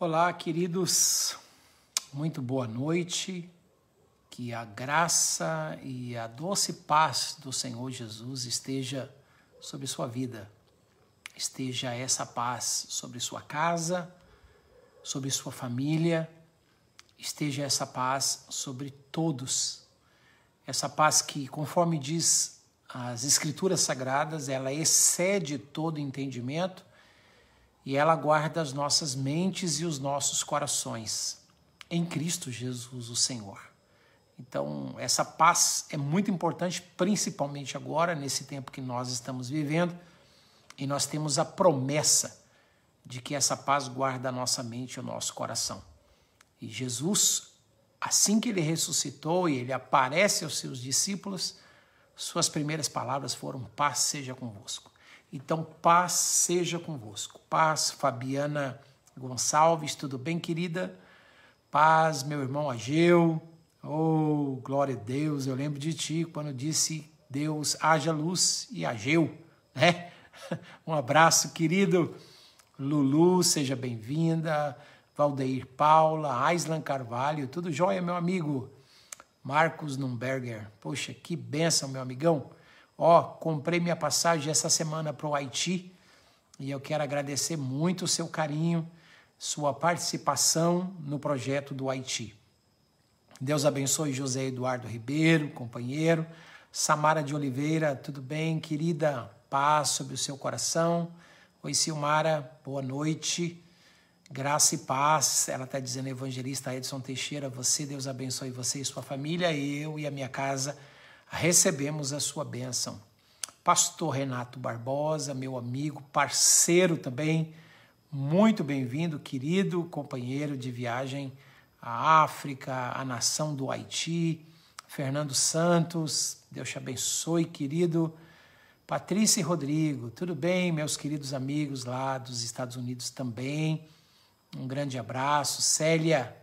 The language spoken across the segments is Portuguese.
Olá, queridos, muito boa noite, que a graça e a doce paz do Senhor Jesus esteja sobre sua vida, esteja essa paz sobre sua casa, sobre sua família, esteja essa paz sobre todos, essa paz que, conforme diz as Escrituras Sagradas, ela excede todo entendimento e ela guarda as nossas mentes e os nossos corações em Cristo Jesus, o Senhor. Então, essa paz é muito importante, principalmente agora, nesse tempo que nós estamos vivendo, e nós temos a promessa de que essa paz guarda a nossa mente e o nosso coração. E Jesus, assim que ele ressuscitou e ele aparece aos seus discípulos, suas primeiras palavras foram: paz seja convosco. Então, paz seja convosco. Paz, Fabiana Gonçalves, tudo bem, querida? Paz, meu irmão Ageu. Oh, glória a Deus, eu lembro de ti quando disse Deus, haja luz, e Ageu, né? Um abraço, querido. Lulu, seja bem-vinda. Valdeir Paula, Aislan Carvalho, tudo jóia, meu amigo? Marcos Numberger, poxa, que bênção, meu amigão. Comprei minha passagem essa semana para o Haiti e eu quero agradecer muito o seu carinho, sua participação no projeto do Haiti. Deus abençoe José Eduardo Ribeiro, companheiro. Samara de Oliveira, tudo bem, querida? Paz sobre o seu coração. Oi, Silmara, boa noite. Graça e paz, ela está dizendo, evangelista Edson Teixeira, você, Deus abençoe você e sua família, eu e a minha casa recebemos a sua bênção. Pastor Renato Barbosa, meu amigo, parceiro também, muito bem-vindo, querido companheiro de viagem à África, à nação do Haiti. Fernando Santos, Deus te abençoe, querido. Patrícia e Rodrigo, tudo bem, meus queridos amigos lá dos Estados Unidos também. Um grande abraço. Célia,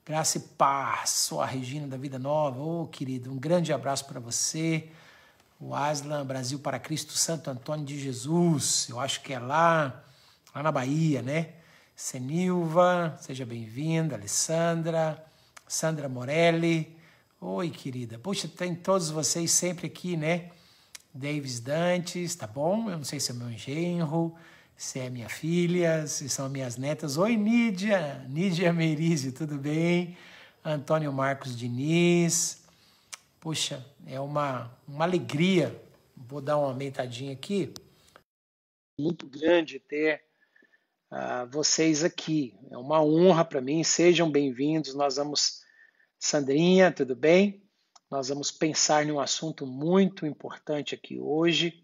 graça e paz. Sou a Regina da Vida Nova. Querido, um grande abraço para você. O Aslan, Brasil para Cristo, Santo Antônio de Jesus. Eu acho que é lá na Bahia, né? Senilva, seja bem-vinda. Alessandra, Sandra Morelli. Oi, querida. Poxa, tem todos vocês sempre aqui, né? Davis Dantes, tá bom? Eu não sei se é meu genro, se é minha filha, se são minhas netas. Oi, Nídia Merizio, tudo bem? Antônio Marcos Diniz. Poxa, é uma alegria. Vou dar uma aumentadinha aqui. Muito grande ter vocês aqui. É uma honra para mim. Sejam bem-vindos. Sandrinha, tudo bem? Nós vamos pensar em um assunto muito importante aqui hoje.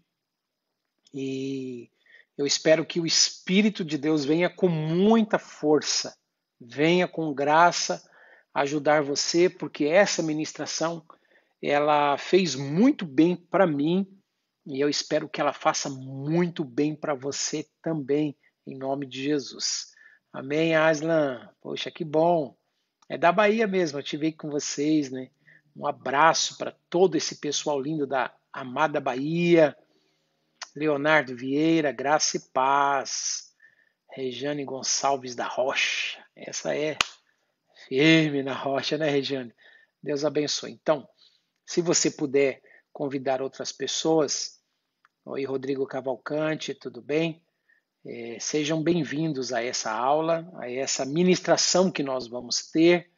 E eu espero que o Espírito de Deus venha com muita força, venha com graça ajudar você, porque essa ministração ela fez muito bem para mim e eu espero que ela faça muito bem para você também, em nome de Jesus. Amém, Aslan? Poxa, que bom. É da Bahia mesmo, eu estive aí com vocês, né? Um abraço para todo esse pessoal lindo da amada Bahia. Leonardo Vieira, graça e paz. Rejane Gonçalves da Rocha. Essa é firme na rocha, né, Rejane? Deus abençoe. Então, se você puder convidar outras pessoas, oi, Rodrigo Cavalcante, tudo bem? Sejam bem-vindos a essa aula, a essa ministração que nós vamos ter.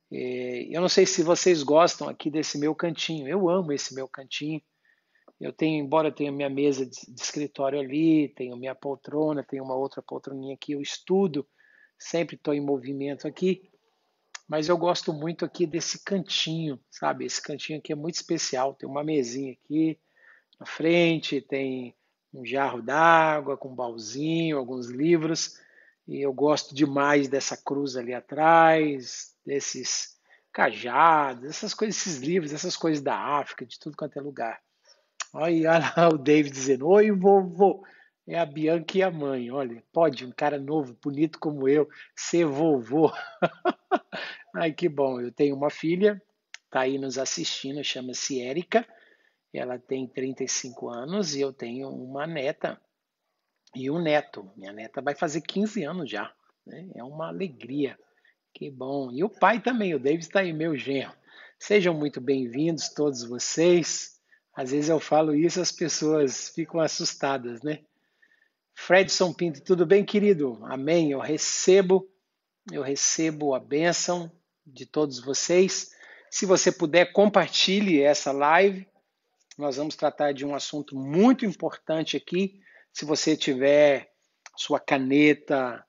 Eu não sei se vocês gostam aqui desse meu cantinho. Eu amo esse meu cantinho. Embora eu tenha minha mesa de escritório ali, tenho minha poltrona, tenho uma outra poltroninha aqui, eu estudo, sempre estou em movimento aqui, mas eu gosto muito aqui desse cantinho, sabe? Esse cantinho aqui é muito especial, tem uma mesinha aqui na frente, tem um jarro d'água com um baúzinho, alguns livros, e eu gosto demais dessa cruz ali atrás, desses cajados, essas coisas, esses livros, essas coisas da África, de tudo quanto é lugar. Olha lá o David dizendo, oi, vovô. É a Bianca e a mãe. Olha, pode um cara novo, bonito como eu, ser vovô. Ai, que bom. Eu tenho uma filha, tá aí nos assistindo, chama-se Érica. Ela tem 35 anos e eu tenho uma neta e um neto. Minha neta vai fazer 15 anos já. né? É uma alegria. Que bom. E o pai também, o David está aí, meu genro. Sejam muito bem-vindos todos vocês. Às vezes eu falo isso, as pessoas ficam assustadas, né? Fredson Pinto, tudo bem, querido? Amém. Eu recebo a bênção de todos vocês. Se você puder, compartilhe essa live. Nós vamos tratar de um assunto muito importante aqui. Se você tiver sua caneta,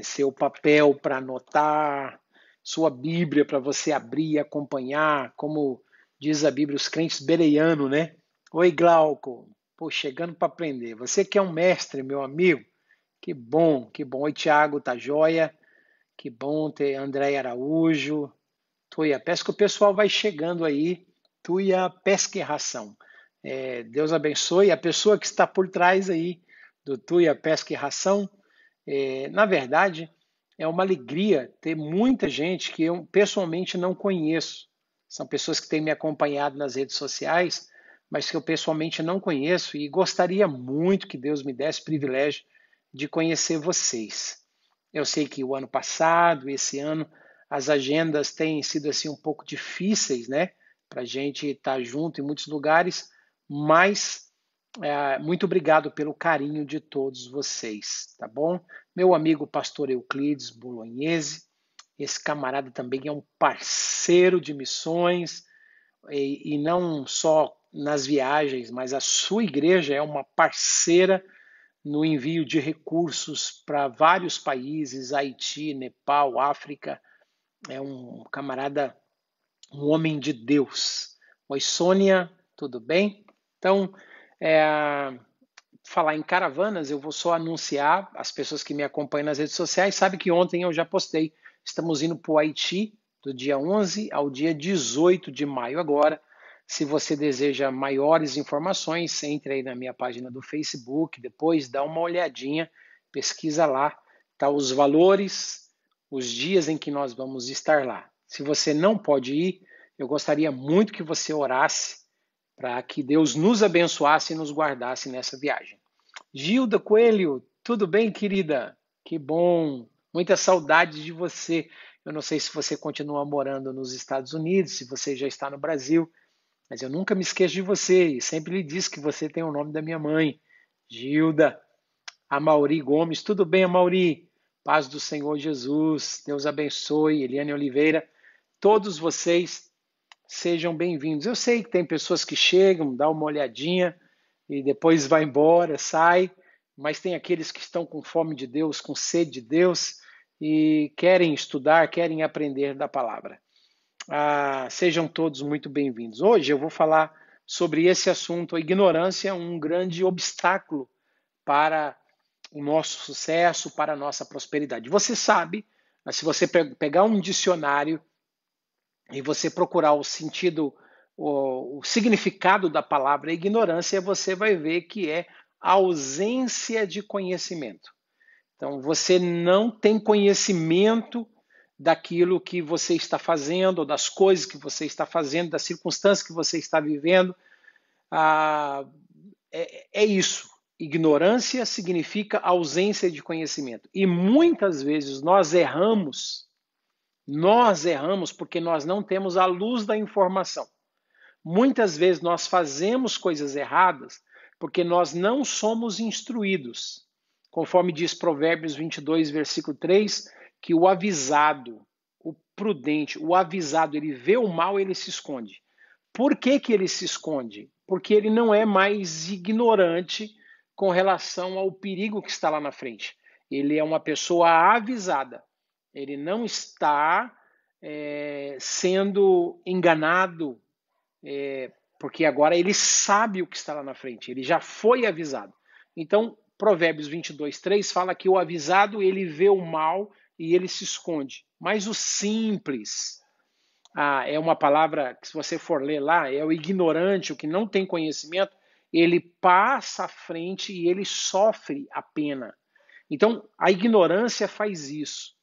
seu papel para anotar, sua Bíblia para você abrir e acompanhar, como diz a Bíblia, os crentes bereanos, né? Oi, Glauco. Pô, chegando para aprender. Você que é um mestre, meu amigo. Que bom, que bom. Oi, Tiago, tá joia? Que bom ter André Araújo. Tuia, peço que o pessoal vai chegando aí. Tuia Pesca e Ração. Deus abençoe a pessoa que está por trás aí do Tuia Pesca e Ração. Na verdade, é uma alegria ter muita gente que eu pessoalmente não conheço. São pessoas que têm me acompanhado nas redes sociais, mas que eu pessoalmente não conheço e gostaria muito que Deus me desse o privilégio de conhecer vocês. Eu sei que o ano passado, esse ano, as agendas têm sido assim um pouco difíceis, né? Para a gente estar junto em muitos lugares, mas muito obrigado pelo carinho de todos vocês, tá bom? Meu amigo pastor Euclides Bolognese, esse camarada também é um parceiro de missões e não só nas viagens, mas a sua igreja é uma parceira no envio de recursos para vários países, Haiti, Nepal, África. É um camarada, um homem de Deus. Oi, Sônia, tudo bem? Então, falar em caravanas, eu vou só anunciar, as pessoas que me acompanham nas redes sociais sabem que ontem eu já postei. Estamos indo para o Haiti do dia 11 ao dia 18 de maio agora. Se você deseja maiores informações, entre aí na minha página do Facebook, depois dá uma olhadinha, pesquisa lá, tá os valores, os dias em que nós vamos estar lá. Se você não pode ir, eu gostaria muito que você orasse para que Deus nos abençoasse e nos guardasse nessa viagem. Gilda Coelho, tudo bem, querida? Que bom, muita saudade de você. Eu não sei se você continua morando nos Estados Unidos, se você já está no Brasil, mas eu nunca me esqueço de você e sempre lhe disse que você tem o nome da minha mãe, Gilda. Amauri Gomes, tudo bem, Amauri? Paz do Senhor Jesus, Deus abençoe, Eliane Oliveira, todos vocês sejam bem-vindos. Eu sei que tem pessoas que chegam, dá uma olhadinha e depois vai embora, sai, mas tem aqueles que estão com fome de Deus, com sede de Deus e querem estudar, querem aprender da palavra. Sejam todos muito bem-vindos. Hoje eu vou falar sobre esse assunto. A ignorância é um grande obstáculo para o nosso sucesso, para a nossa prosperidade. Você sabe, se você pegar um dicionário e você procurar o sentido, o significado da palavra ignorância, você vai ver que é ausência de conhecimento. Então, você não tem conhecimento daquilo que você está fazendo, ou das coisas que você está fazendo, das circunstâncias que você está vivendo. É isso. Ignorância significa ausência de conhecimento. E muitas vezes nós erramos porque nós não temos a luz da informação. Muitas vezes nós fazemos coisas erradas porque nós não somos instruídos. Conforme diz Provérbios 22, versículo 3, que o avisado, o prudente, o avisado, ele vê o mal, ele se esconde. Por que que ele se esconde? Porque ele não é mais ignorante com relação ao perigo que está lá na frente. Ele é uma pessoa avisada. Ele não está sendo enganado, porque agora ele sabe o que está lá na frente. Ele já foi avisado. Então, Provérbios 22, 3 fala que o avisado, ele vê o mal e ele se esconde. Mas o simples, é uma palavra que se você for ler lá, é o ignorante, o que não tem conhecimento, ele passa à frente e ele sofre a pena. Então, a ignorância faz isso.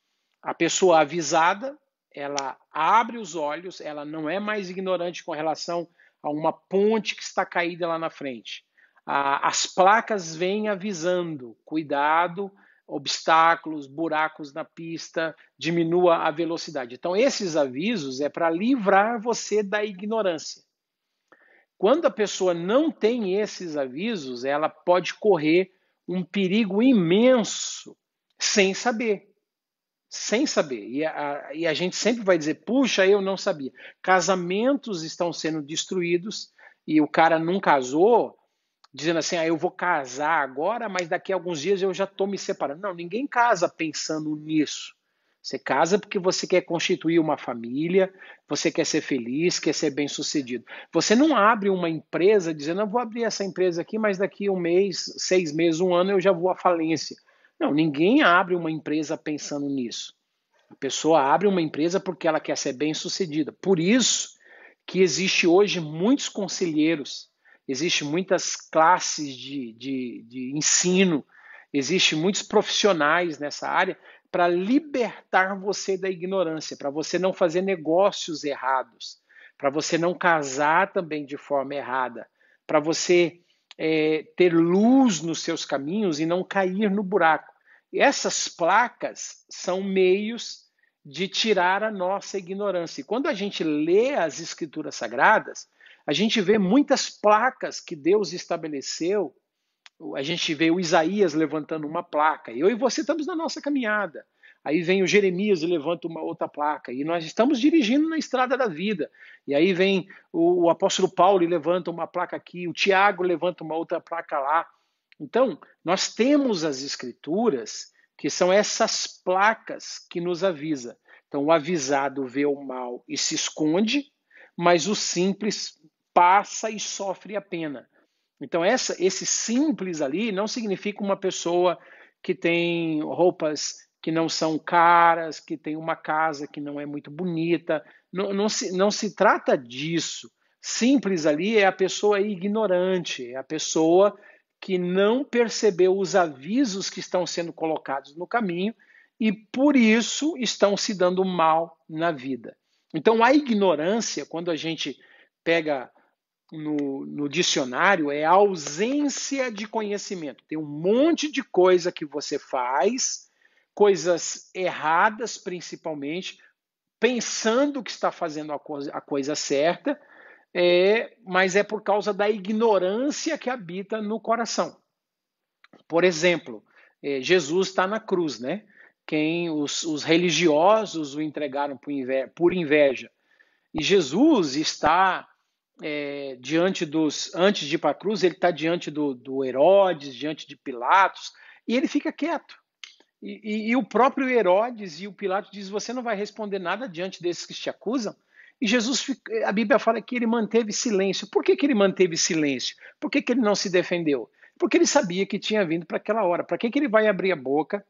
A pessoa avisada, ela abre os olhos, ela não é mais ignorante com relação a uma ponte que está caída lá na frente. As placas vêm avisando, cuidado, obstáculos, buracos na pista, diminua a velocidade. Então, esses avisos é para livrar você da ignorância. Quando a pessoa não tem esses avisos, ela pode correr um perigo imenso sem saber. Sem saber. E a gente sempre vai dizer, puxa, eu não sabia. Casamentos estão sendo destruídos e o cara não casou, dizendo assim, eu vou casar agora, mas daqui a alguns dias eu já estou me separando. Não, ninguém casa pensando nisso. Você casa porque você quer constituir uma família, você quer ser feliz, quer ser bem-sucedido. Você não abre uma empresa dizendo, eu vou abrir essa empresa aqui, mas daqui um mês, 6 meses, um ano eu já vou à falência. Não, ninguém abre uma empresa pensando nisso. A pessoa abre uma empresa porque ela quer ser bem-sucedida. Por isso que existe hoje muitos conselheiros, existe muitas classes de ensino, existe muitos profissionais nessa área para libertar você da ignorância, para você não fazer negócios errados, para você não casar também de forma errada, para você ter luz nos seus caminhos e não cair no buraco. E essas placas são meios de tirar a nossa ignorância. E quando a gente lê as Escrituras Sagradas, a gente vê muitas placas que Deus estabeleceu. A gente vê o Isaías levantando uma placa. Eu e você estamos na nossa caminhada. Aí vem o Jeremias e levanta uma outra placa. E nós estamos dirigindo na estrada da vida. E aí vem o apóstolo Paulo e levanta uma placa aqui. O Tiago levanta uma outra placa lá. Então, nós temos as Escrituras, que são essas placas que nos avisa. Então, o avisado vê o mal e se esconde, mas o simples passa e sofre a pena. Então, esse simples ali não significa uma pessoa que tem roupas que não são caras, que tem uma casa que não é muito bonita. Não se trata disso. Simples ali é a pessoa ignorante, é a pessoa que não percebeu os avisos que estão sendo colocados no caminho e, por isso, estão se dando mal na vida. Então, a ignorância, quando a gente pega no dicionário, é a ausência de conhecimento. Tem um monte de coisa que você faz, coisas erradas principalmente, pensando que está fazendo a coisa certa, mas é por causa da ignorância que habita no coração. Por exemplo, Jesus está na cruz, né? Os religiosos o entregaram por inveja. E Jesus está antes de ir para a cruz, ele está diante do Herodes, diante de Pilatos, e ele fica quieto. E o próprio Herodes e o Pilatos diz, você não vai responder nada diante desses que te acusam? E Jesus, a Bíblia fala que ele manteve silêncio. Por que ele manteve silêncio? Por que ele não se defendeu? Porque ele sabia que tinha vindo para aquela hora. Para que ele vai abrir a boca?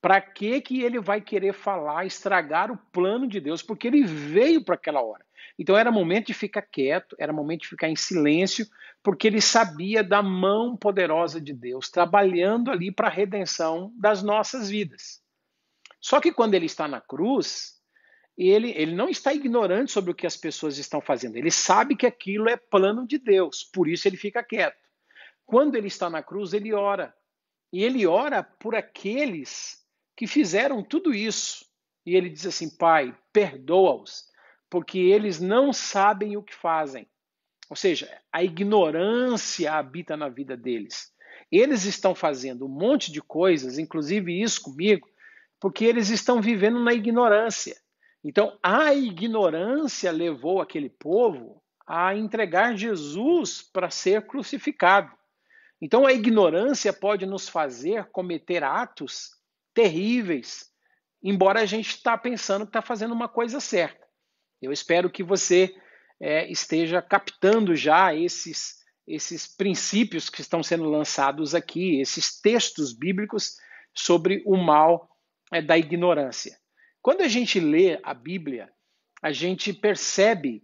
Para que ele vai querer falar, estragar o plano de Deus? Porque ele veio para aquela hora. Então era momento de ficar quieto, era momento de ficar em silêncio, porque ele sabia da mão poderosa de Deus trabalhando ali para a redenção das nossas vidas. Só que quando ele está na cruz, ele não está ignorante sobre o que as pessoas estão fazendo. Ele sabe que aquilo é plano de Deus, por isso ele fica quieto. Quando ele está na cruz, ele ora. E ele ora por aqueles que fizeram tudo isso. E ele diz assim, Pai, perdoa-os, porque eles não sabem o que fazem. Ou seja, a ignorância habita na vida deles. Eles estão fazendo um monte de coisas, inclusive isso comigo, porque eles estão vivendo na ignorância. Então, a ignorância levou aquele povo a entregar Jesus para ser crucificado. Então, a ignorância pode nos fazer cometer atos terríveis, embora a gente está pensando que está fazendo uma coisa certa. Eu espero que você esteja captando já esses princípios que estão sendo lançados aqui, esses textos bíblicos sobre o mal da ignorância. Quando a gente lê a Bíblia, a gente percebe,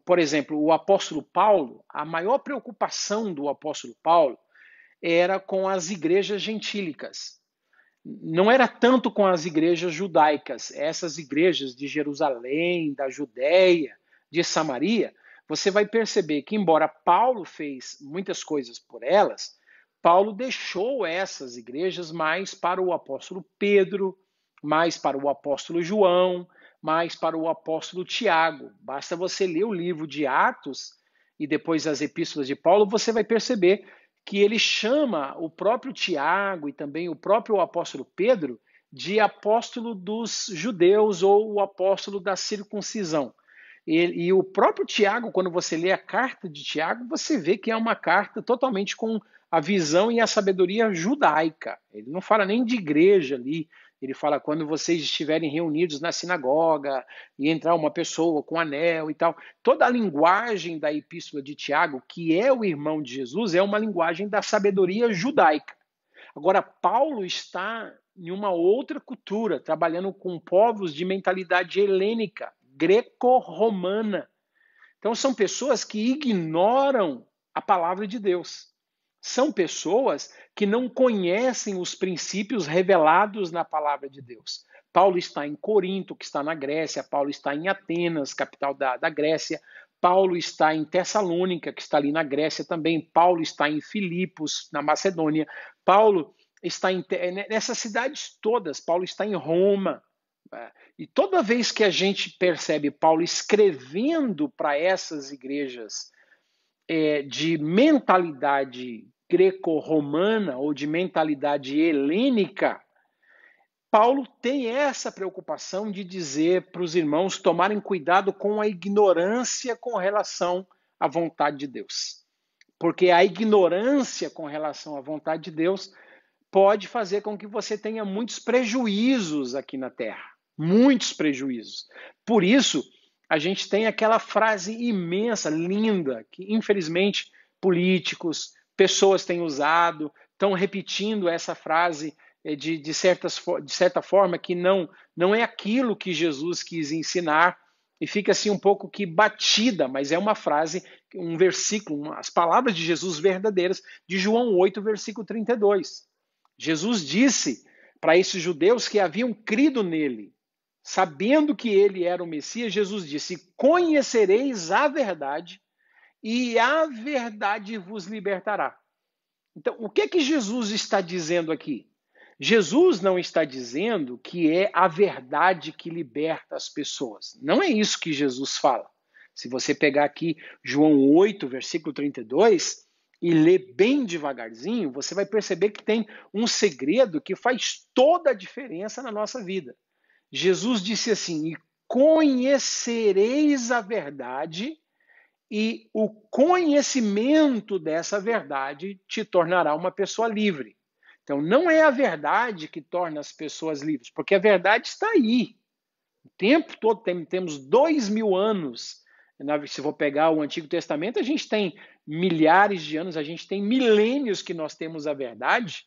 por exemplo, o apóstolo Paulo, a maior preocupação do apóstolo Paulo era com as igrejas gentílicas. Não era tanto com as igrejas judaicas. Essas igrejas de Jerusalém, da Judéia, de Samaria, você vai perceber que, embora Paulo fez muitas coisas por elas, Paulo deixou essas igrejas mais para o apóstolo Pedro, mais para o apóstolo João, mais para o apóstolo Tiago. Basta você ler o livro de Atos e depois as epístolas de Paulo, você vai perceber que ele chama o próprio Tiago e também o próprio apóstolo Pedro de apóstolo dos judeus ou o apóstolo da circuncisão. E o próprio Tiago, quando você lê a carta de Tiago, você vê que é uma carta totalmente com a visão e a sabedoria judaica. Ele não fala nem de igreja ali. Ele fala quando vocês estiverem reunidos na sinagoga e entrar uma pessoa com anel e tal. Toda a linguagem da epístola de Tiago, que é o irmão de Jesus, é uma linguagem da sabedoria judaica. Agora, Paulo está em uma outra cultura, trabalhando com povos de mentalidade helênica, greco-romana. Então, são pessoas que ignoram a palavra de Deus. São pessoas que não conhecem os princípios revelados na palavra de Deus. Paulo está em Corinto, que está na Grécia. Paulo está em Atenas, capital da Grécia. Paulo está em Tessalônica, que está ali na Grécia também. Paulo está em Filipos, na Macedônia. Paulo está nessas cidades todas. Paulo está em Roma. E toda vez que a gente percebe Paulo escrevendo para essas igrejas de mentalidade greco-romana ou de mentalidade helênica, Paulo tem essa preocupação de dizer para os irmãos tomarem cuidado com a ignorância com relação à vontade de Deus. Porque a ignorância com relação à vontade de Deus pode fazer com que você tenha muitos prejuízos aqui na Terra. Muitos prejuízos. Por isso, a gente tem aquela frase imensa, linda, que infelizmente políticos, pessoas têm usado, estão repetindo essa frase de certa forma que não é aquilo que Jesus quis ensinar e fica assim um pouco que batida, mas é uma frase, um versículo, as palavras de Jesus verdadeiras, de João 8, versículo 32. Jesus disse para esses judeus que haviam crido nele, sabendo que ele era o Messias, Jesus disse: conhecereis a verdade e a verdade vos libertará. Então, o que é que Jesus está dizendo aqui? Jesus não está dizendo que é a verdade que liberta as pessoas. Não é isso que Jesus fala. Se você pegar aqui João 8, versículo 32, e ler bem devagarzinho, você vai perceber que tem um segredo que faz toda a diferença na nossa vida. Jesus disse assim: e conhecereis a verdade, e o conhecimento dessa verdade te tornará uma pessoa livre. Então, não é a verdade que torna as pessoas livres, porque a verdade está aí. O tempo todo temos 2000 anos. Se for pegar o Antigo Testamento, a gente tem milhares de anos, a gente tem milênios que nós temos a verdade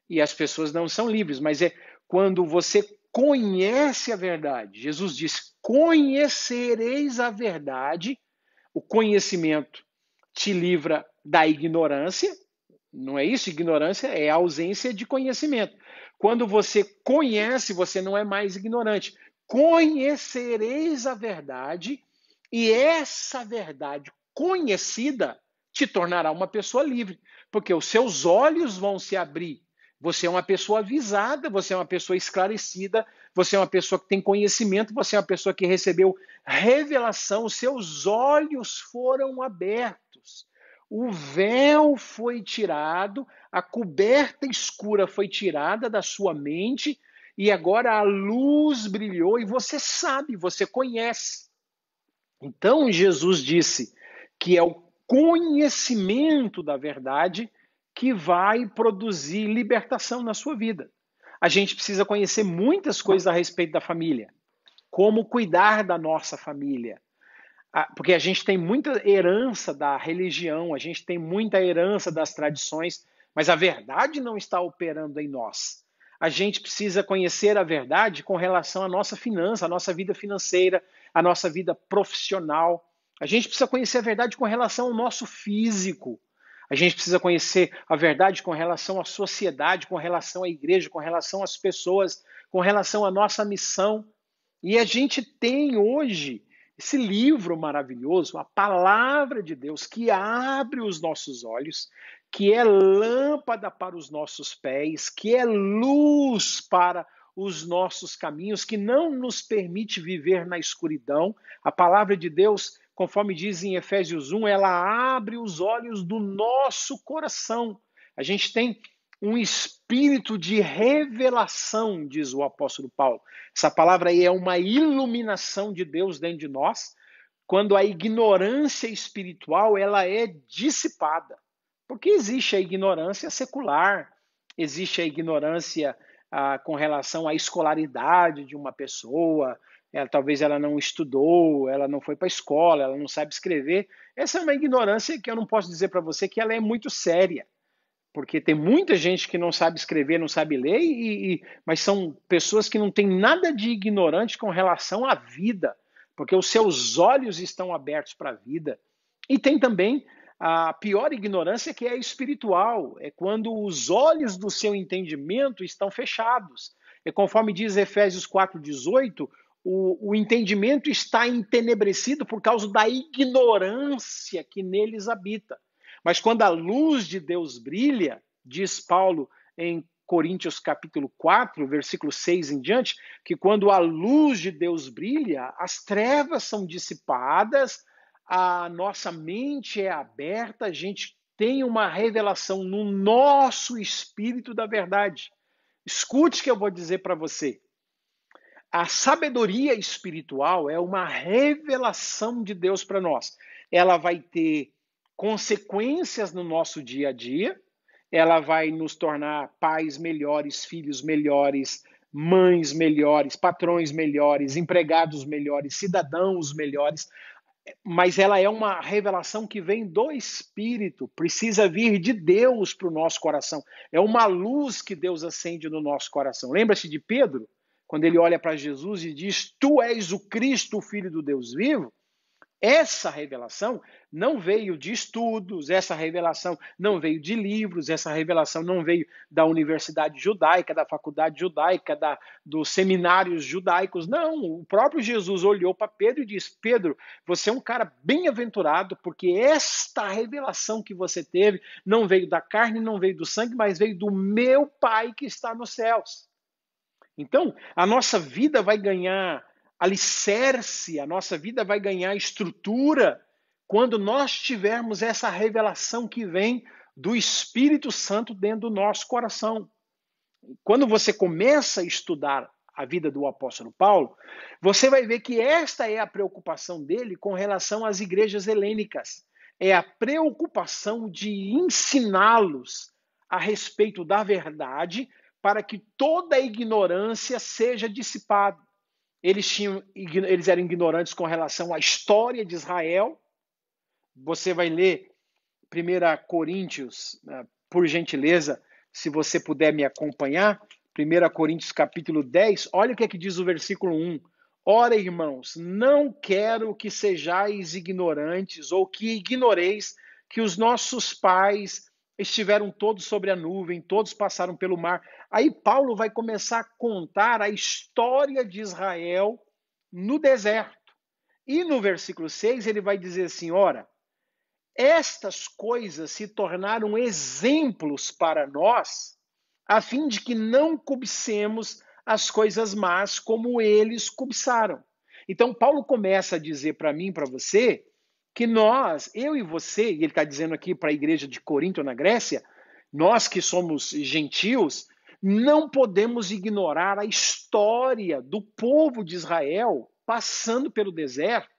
e as pessoas não são livres. Mas é quando você conhece a verdade. Jesus diz: conhecereis a verdade. O conhecimento te livra da ignorância. Não é isso? Ignorância é a ausência de conhecimento. Quando você conhece, você não é mais ignorante. Conhecereis a verdade, e essa verdade conhecida te tornará uma pessoa livre, porque os seus olhos vão se abrir. Você é uma pessoa avisada, você é uma pessoa esclarecida, você é uma pessoa que tem conhecimento, você é uma pessoa que recebeu revelação, os seus olhos foram abertos. O véu foi tirado, a coberta escura foi tirada da sua mente e agora a luz brilhou e você sabe, você conhece. Então Jesus disse que é o conhecimento da verdade que vai produzir libertação na sua vida. A gente precisa conhecer muitas coisas a respeito da família, como cuidar da nossa família. Porque a gente tem muita herança da religião, a gente tem muita herança das tradições, mas a verdade não está operando em nós. A gente precisa conhecer a verdade com relação à nossa finança, à nossa vida financeira, à nossa vida profissional. A gente precisa conhecer a verdade com relação ao nosso físico. A gente precisa conhecer a verdade com relação à sociedade, com relação à igreja, com relação às pessoas, com relação à nossa missão. E a gente tem hoje esse livro maravilhoso, a palavra de Deus, que abre os nossos olhos, que é lâmpada para os nossos pés, que é luz para os nossos caminhos, que não nos permite viver na escuridão. A palavra de Deus, conforme diz em Efésios 1, ela abre os olhos do nosso coração. A gente tem um espírito de revelação, diz o apóstolo Paulo. Essa palavra aí é uma iluminação de Deus dentro de nós, quando a ignorância espiritual ela é dissipada. Porque existe a ignorância secular, existe a ignorância com relação à escolaridade de uma pessoa, talvez ela não estudou, ela não foi para a escola, ela não sabe escrever. Essa é uma ignorância que eu não posso dizer para você que ela é muito séria, porque tem muita gente que não sabe escrever, não sabe ler, mas são pessoas que não têm nada de ignorante com relação à vida, porque os seus olhos estão abertos para a vida. E tem também a pior ignorância, que é espiritual, é quando os olhos do seu entendimento estão fechados. É conforme diz Efésios 4,18, o entendimento está entenebrecido por causa da ignorância que neles habita. Mas quando a luz de Deus brilha, diz Paulo em Coríntios capítulo 4, versículo 6 em diante, que quando a luz de Deus brilha, as trevas são dissipadas, a nossa mente é aberta, a gente tem uma revelação no nosso espírito da verdade. Escute o que eu vou dizer para você. A sabedoria espiritual é uma revelação de Deus para nós. Ela vai ter consequências no nosso dia a dia, ela vai nos tornar pais melhores, filhos melhores, mães melhores, patrões melhores, empregados melhores, cidadãos melhores, mas ela é uma revelação que vem do Espírito, precisa vir de Deus para o nosso coração. É uma luz que Deus acende no nosso coração. Lembra-se de Pedro, quando ele olha para Jesus e diz: Tu és o Cristo, o Filho do Deus vivo? Essa revelação não veio de estudos, essa revelação não veio de livros, essa revelação não veio da universidade judaica, da faculdade judaica, dos seminários judaicos. Não, o próprio Jesus olhou para Pedro e disse: Pedro, você é um cara bem-aventurado, porque esta revelação que você teve não veio da carne, não veio do sangue, mas veio do meu Pai que está nos céus. Então, a nossa vida vai ganhar alicerce, a nossa vida vai ganhar estrutura quando nós tivermos essa revelação que vem do Espírito Santo dentro do nosso coração. Quando você começa a estudar a vida do apóstolo Paulo, você vai ver que esta é a preocupação dele com relação às igrejas helênicas. É a preocupação de ensiná-los a respeito da verdade para que toda a ignorância seja dissipada. Eles eram ignorantes com relação à história de Israel. Você vai ler 1 Coríntios, por gentileza, se você puder me acompanhar. 1 Coríntios capítulo 10, olha o que é que diz o versículo 1. Ora, irmãos, não quero que sejais ignorantes ou que ignoreis que os nossos pais estiveram todos sobre a nuvem, todos passaram pelo mar. Aí Paulo vai começar a contar a história de Israel no deserto. E no versículo 6 ele vai dizer assim: ora, estas coisas se tornaram exemplos para nós, a fim de que não cobicemos as coisas más como eles cobiçaram. Então Paulo começa a dizer para mim, para você, que nós, eu e você, e ele está dizendo aqui para a igreja de Corinto, na Grécia, nós que somos gentios, não podemos ignorar a história do povo de Israel passando pelo deserto,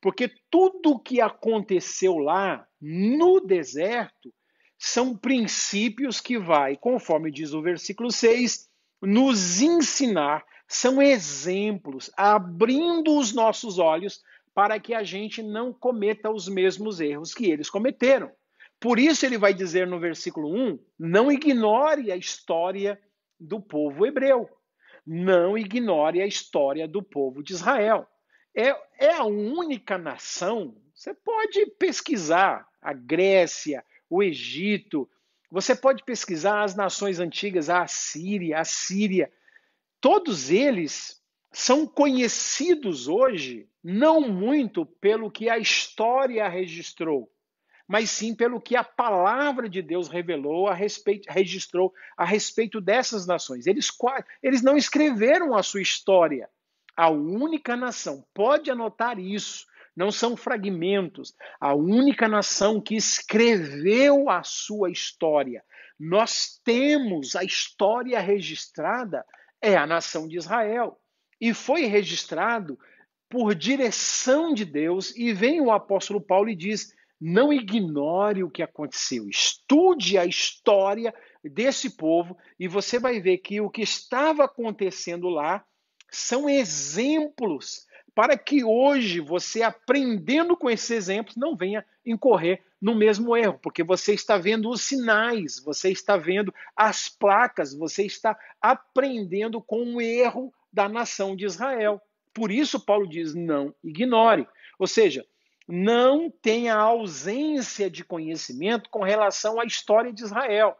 porque tudo o que aconteceu lá no deserto são princípios que vai, conforme diz o versículo 6, nos ensinar, são exemplos, abrindo os nossos olhos para que a gente não cometa os mesmos erros que eles cometeram. Por isso ele vai dizer no versículo 1, não ignore a história do povo hebreu. Não ignore a história do povo de Israel. É a única nação, você pode pesquisar a Grécia, o Egito, você pode pesquisar as nações antigas, a Síria, todos eles são conhecidos hoje, não muito pelo que a história registrou, mas sim pelo que a palavra de Deus registrou a respeito dessas nações. Eles não escreveram a sua história. A única nação, pode anotar isso, não são fragmentos, a única nação que escreveu a sua história. Nós temos a história registrada, é a nação de Israel. E foi registrado por direção de Deus, e vem o apóstolo Paulo e diz: não ignore o que aconteceu, estude a história desse povo e você vai ver que o que estava acontecendo lá são exemplos para que hoje você, aprendendo com esses exemplos, não venha incorrer no mesmo erro, porque você está vendo os sinais, você está vendo as placas, você está aprendendo com o erro da nação de Israel. Por isso Paulo diz: não ignore. Ou seja, não tenha ausência de conhecimento com relação à história de Israel.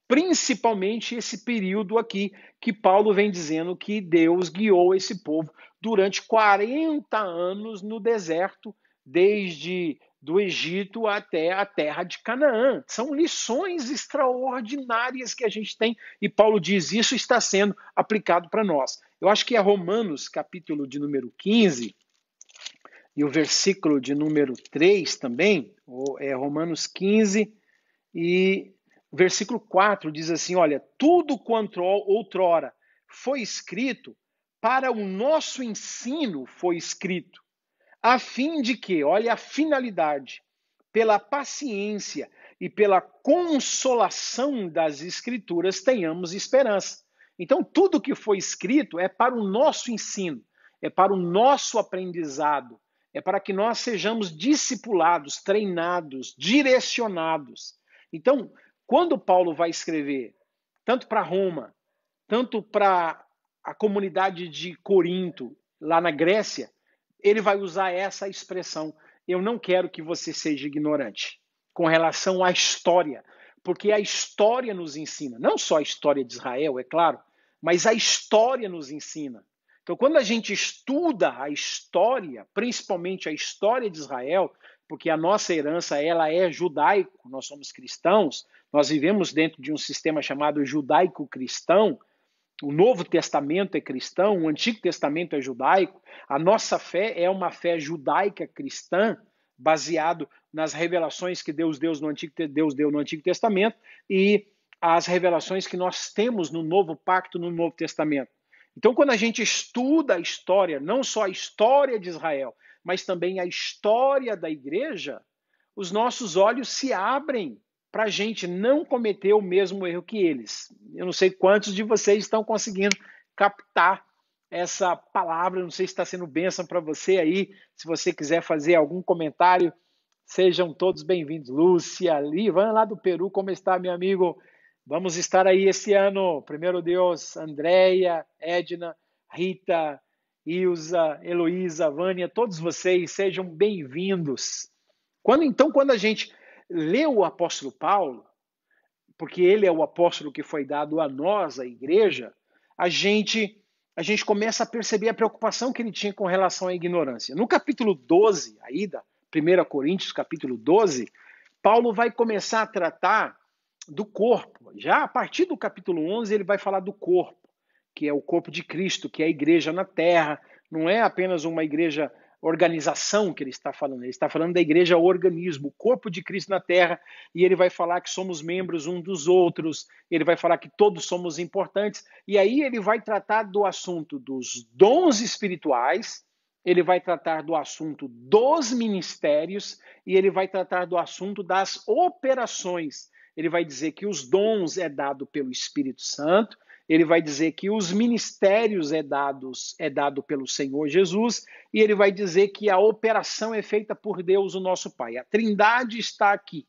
Principalmente esse período aqui que Paulo vem dizendo que Deus guiou esse povo durante 40 anos no deserto, desde do Egito até a terra de Canaã. São lições extraordinárias que a gente tem e Paulo diz: isso está sendo aplicado para nós. Eu acho que é Romanos, capítulo de número 15, e o versículo de número 3 também, ou é Romanos 15 e versículo 4 diz assim: olha, tudo quanto outrora foi escrito, para o nosso ensino foi escrito, a fim de que, olha a finalidade, pela paciência e pela consolação das Escrituras tenhamos esperança. Então, tudo que foi escrito é para o nosso ensino, é para o nosso aprendizado, é para que nós sejamos discipulados, treinados, direcionados. Então, quando Paulo vai escrever, tanto para Roma, tanto para a comunidade de Corinto, lá na Grécia, ele vai usar essa expressão: eu não quero que você seja ignorante com relação à história, porque a história nos ensina, não só a história de Israel, é claro, mas a história nos ensina. Então, quando a gente estuda a história, principalmente a história de Israel, porque a nossa herança ela é judaico, nós somos cristãos, nós vivemos dentro de um sistema chamado judaico-cristão. O Novo Testamento é cristão, o Antigo Testamento é judaico. A nossa fé é uma fé judaica cristã, baseado nas revelações que Deus deu no Antigo Testamento e as revelações que nós temos no Novo Pacto, no Novo Testamento. Então, quando a gente estuda a história, não só a história de Israel, mas também a história da igreja, os nossos olhos se abrem para a gente não cometer o mesmo erro que eles. Eu não sei quantos de vocês estão conseguindo captar essa palavra, não sei se está sendo bênção para você aí. Se você quiser fazer algum comentário, sejam todos bem-vindos. Lúcia, Livan lá do Peru, como está, meu amigo? Vamos estar aí esse ano, primeiro Deus, Andréia, Edna, Rita, Ilza, Heloísa, Vânia, todos vocês, sejam bem-vindos. Quando a gente lê o apóstolo Paulo, porque ele é o apóstolo que foi dado a nós, a igreja, a gente começa a perceber a preocupação que ele tinha com relação à ignorância. No capítulo 12, aí da 1 Coríntios, capítulo 12, Paulo vai começar a tratar do corpo. Já a partir do capítulo 11, ele vai falar do corpo, que é o corpo de Cristo, que é a igreja na terra. Não é apenas uma igreja organização que ele está falando da igreja organismo, o corpo de Cristo na terra, e ele vai falar que somos membros um dos outros, ele vai falar que todos somos importantes, e aí ele vai tratar do assunto dos dons espirituais, ele vai tratar do assunto dos ministérios, e ele vai tratar do assunto das operações. Ele vai dizer que os dons é dado pelo Espírito Santo, ele vai dizer que os ministérios é dado pelo Senhor Jesus, e ele vai dizer que a operação é feita por Deus, o nosso Pai. A Trindade está aqui.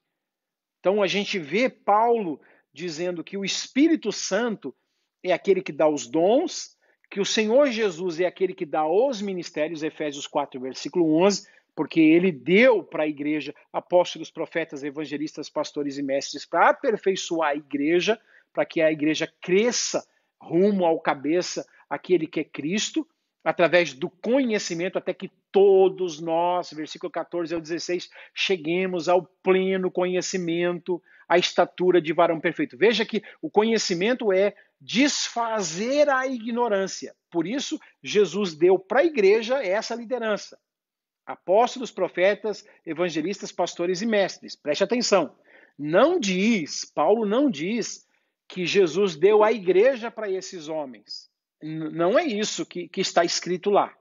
Então a gente vê Paulo dizendo que o Espírito Santo é aquele que dá os dons, que o Senhor Jesus é aquele que dá os ministérios, Efésios 4, versículo 11, porque ele deu para a igreja apóstolos, profetas, evangelistas, pastores e mestres para aperfeiçoar a igreja, para que a igreja cresça rumo ao cabeça, aquele que é Cristo, através do conhecimento, até que todos nós, versículo 14 ao 16, cheguemos ao pleno conhecimento, à estatura de varão perfeito. Veja que o conhecimento é desfazer a ignorância. Por isso, Jesus deu para a igreja essa liderança. Apóstolos, profetas, evangelistas, pastores e mestres. Preste atenção. Paulo não diz que Jesus deu a igreja para esses homens. Não é isso que está escrito lá.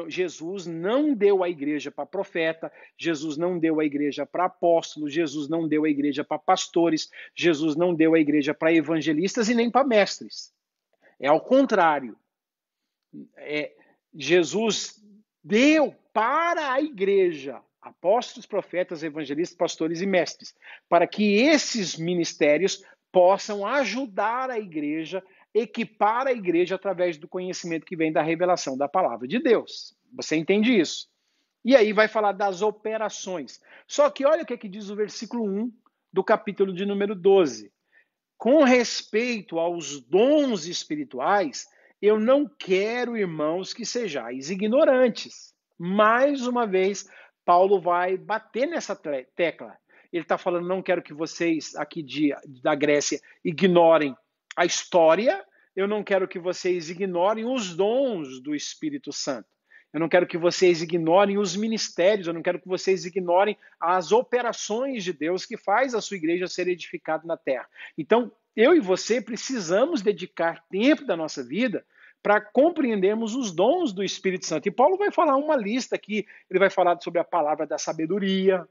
Jesus não deu a igreja para profeta, Jesus não deu a igreja para apóstolos, Jesus não deu a igreja para pastores, Jesus não deu a igreja para evangelistas e nem para mestres. É ao contrário. Jesus deu para a igreja apóstolos, profetas, evangelistas, pastores e mestres, para que esses ministérios possam ajudar a igreja, equipar a igreja através do conhecimento que vem da revelação da palavra de Deus. Você entende isso? E aí vai falar das operações. Só que olha o que diz o versículo 1 do capítulo de número 12. Com respeito aos dons espirituais, eu não quero, irmãos, que sejais ignorantes. Mais uma vez, Paulo vai bater nessa tecla. Ele está falando, não quero que vocês aqui da Grécia ignorem a história, eu não quero que vocês ignorem os dons do Espírito Santo. Eu não quero que vocês ignorem os ministérios, eu não quero que vocês ignorem as operações de Deus que faz a sua igreja ser edificada na terra. Então, eu e você precisamos dedicar tempo da nossa vida para compreendermos os dons do Espírito Santo. E Paulo vai falar uma lista aqui, ele vai falar sobre a palavra da sabedoria,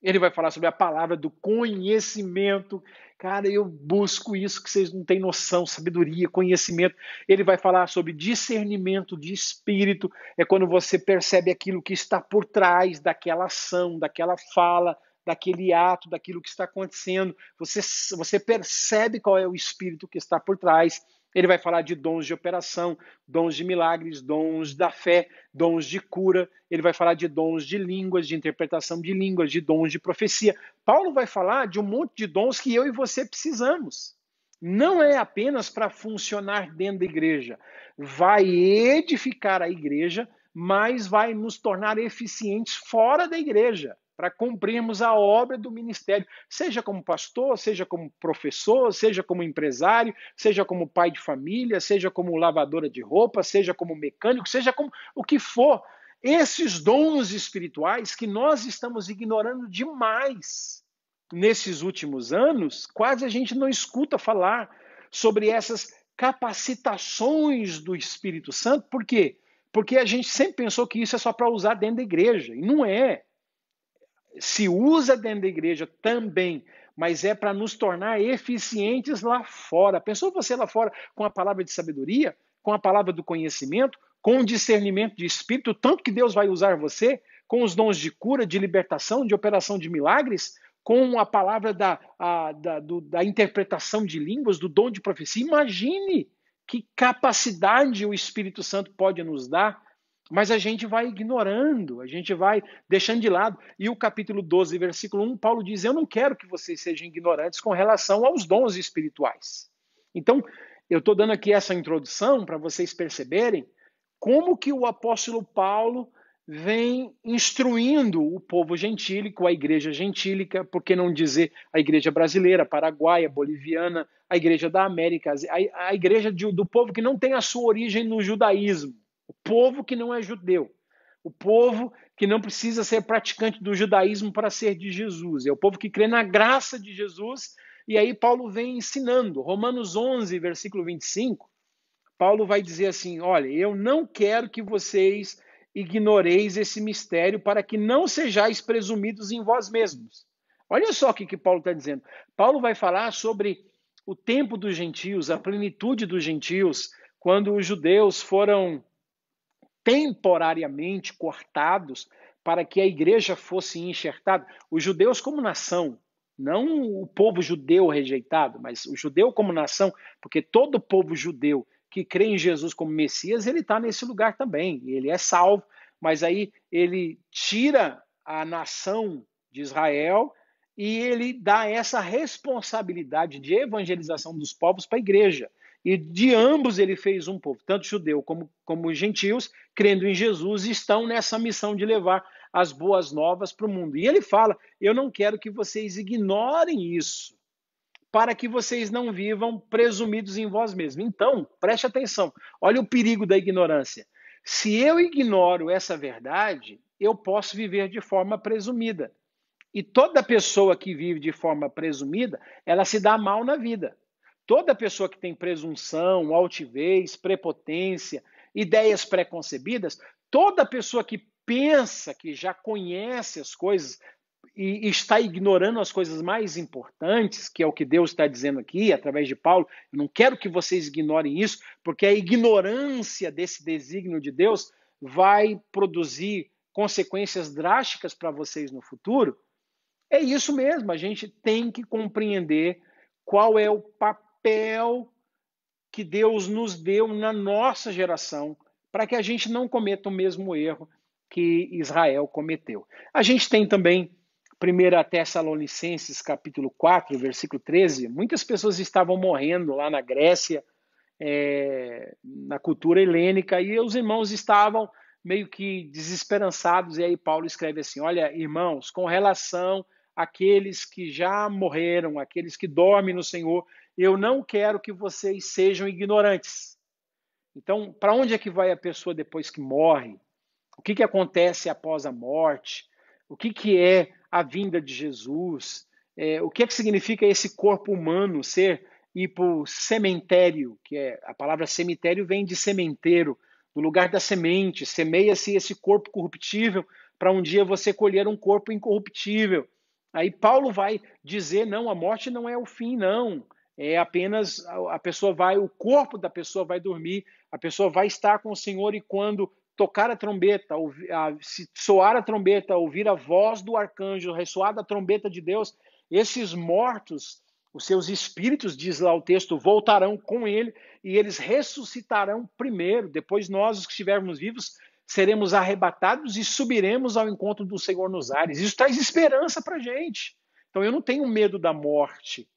ele vai falar sobre a palavra do conhecimento. Cara, eu busco isso que vocês não têm noção, sabedoria, conhecimento. Ele vai falar sobre discernimento de espírito. É quando você percebe aquilo que está por trás daquela ação, daquela fala, daquele ato, daquilo que está acontecendo. Você percebe qual é o espírito que está por trás. Ele vai falar de dons de operação, dons de milagres, dons da fé, dons de cura. Ele vai falar de dons de línguas, de interpretação de línguas, de dons de profecia. Paulo vai falar de um monte de dons que eu e você precisamos. Não é apenas para funcionar dentro da igreja. Vai edificar a igreja, mas vai nos tornar eficientes fora da igreja, para cumprirmos a obra do ministério, seja como pastor, seja como professor, seja como empresário, seja como pai de família, seja como lavadora de roupa, seja como mecânico, seja como o que for. Esses dons espirituais que nós estamos ignorando demais nesses últimos anos, quase a gente não escuta falar sobre essas capacitações do Espírito Santo. Por quê? Porque a gente sempre pensou que isso é só para usar dentro da igreja, e não é. Se usa dentro da igreja também, mas é para nos tornar eficientes lá fora. Pensou você lá fora com a palavra de sabedoria, com a palavra do conhecimento, com o discernimento de espírito, tanto que Deus vai usar você, com os dons de cura, de libertação, de operação de milagres, com a palavra da interpretação de línguas, do dom de profecia. Imagine que capacidade o Espírito Santo pode nos dar. Mas a gente vai ignorando, a gente vai deixando de lado. E o capítulo 12, versículo 1, Paulo diz, eu não quero que vocês sejam ignorantes com relação aos dons espirituais. Então, eu estou dando aqui essa introdução para vocês perceberem como que o apóstolo Paulo vem instruindo o povo gentílico, a igreja gentílica, por que não dizer a igreja brasileira, paraguaia, boliviana, a igreja da América, a igreja do povo que não tem a sua origem no judaísmo. O povo que não é judeu. O povo que não precisa ser praticante do judaísmo para ser de Jesus. É o povo que crê na graça de Jesus. E aí Paulo vem ensinando. Romanos 11, versículo 25, Paulo vai dizer assim, olha, eu não quero que vocês ignoreis esse mistério para que não sejais presumidos em vós mesmos. Olha só o que Paulo está dizendo. Paulo vai falar sobre o tempo dos gentios, a plenitude dos gentios, quando os judeus foram temporariamente cortados para que a igreja fosse enxertada. Os judeus como nação, não o povo judeu rejeitado, mas o judeu como nação, porque todo povo judeu que crê em Jesus como Messias, ele está nesse lugar também, ele é salvo, mas aí ele tira a nação de Israel e ele dá essa responsabilidade de evangelização dos povos para a igreja. e de ambos ele fez um povo, tanto judeu como gentios, crendo em Jesus, estão nessa missão de levar as boas novas para o mundo. E ele fala, eu não quero que vocês ignorem isso, para que vocês não vivam presumidos em vós mesmos. Então, preste atenção, olha o perigo da ignorância. Se eu ignoro essa verdade, eu posso viver de forma presumida. E toda pessoa que vive de forma presumida, ela se dá mal na vida. Toda pessoa que tem presunção, altivez, prepotência, ideias preconcebidas, toda pessoa que pensa que já conhece as coisas e está ignorando as coisas mais importantes, que é o que Deus está dizendo aqui, através de Paulo, eu não quero que vocês ignorem isso, porque a ignorância desse desígnio de Deus vai produzir consequências drásticas para vocês no futuro. É isso mesmo, a gente tem que compreender qual é o papel que Deus nos deu na nossa geração, para que a gente não cometa o mesmo erro que Israel cometeu. A gente tem também 1 Tessalonicenses, capítulo 4, versículo 13. Muitas pessoas estavam morrendo lá na Grécia, na cultura helênica, e os irmãos estavam meio que desesperançados, e aí Paulo escreve assim, olha, irmãos, com relação àqueles que já morreram, aqueles que dormem no Senhor, eu não quero que vocês sejam ignorantes. Então, para onde é que vai a pessoa depois que morre? O que acontece após a morte? O que é a vinda de Jesus? O que significa esse corpo humano ir para o cemitério, a palavra cemitério vem de sementeiro, do lugar da semente, semeia-se esse corpo corruptível para um dia você colher um corpo incorruptível. Aí Paulo vai dizer, não, a morte não é o fim, não. É apenas o corpo da pessoa vai dormir, a pessoa vai estar com o Senhor e quando tocar a trombeta, se soar a trombeta, ouvir a voz do arcanjo, ressoar da trombeta de Deus, esses mortos, os seus espíritos, diz lá o texto, voltarão com ele e eles ressuscitarão primeiro. Depois nós, os que estivermos vivos, seremos arrebatados e subiremos ao encontro do Senhor nos ares. Isso traz esperança para a gente. Então eu não tenho medo da morte.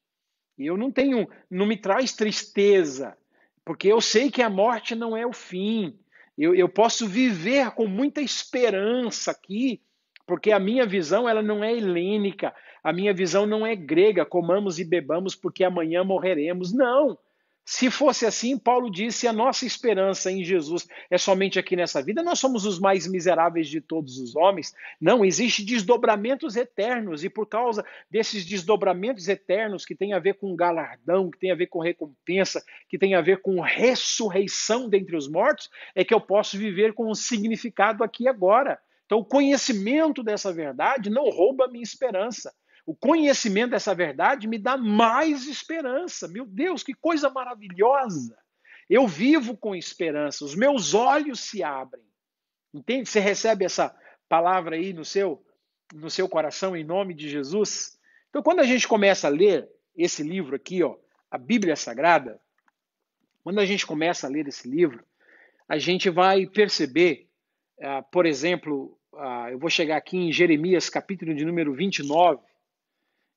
Não me traz tristeza, porque eu sei que a morte não é o fim. Eu posso viver com muita esperança aqui, porque a minha visão ela não é helênica, a minha visão não é grega, comamos e bebamos porque amanhã morreremos. Não. Se fosse assim, Paulo disse, a nossa esperança em Jesus é somente aqui nessa vida, nós somos os mais miseráveis de todos os homens. Não, existem desdobramentos eternos, e por causa desses desdobramentos eternos que tem a ver com galardão, que tem a ver com recompensa, que tem a ver com ressurreição dentre os mortos, é que eu posso viver com um significado aqui e agora. Então, o conhecimento dessa verdade não rouba a minha esperança. O conhecimento dessa verdade me dá mais esperança. Meu Deus, que coisa maravilhosa! Eu vivo com esperança, os meus olhos se abrem. Entende? Você recebe essa palavra aí no seu coração, em nome de Jesus? Então, quando a gente começa a ler esse livro aqui, ó, a Bíblia Sagrada, quando a gente começa a ler esse livro, a gente vai perceber, por exemplo, eu vou chegar aqui em Jeremias, capítulo de número 29,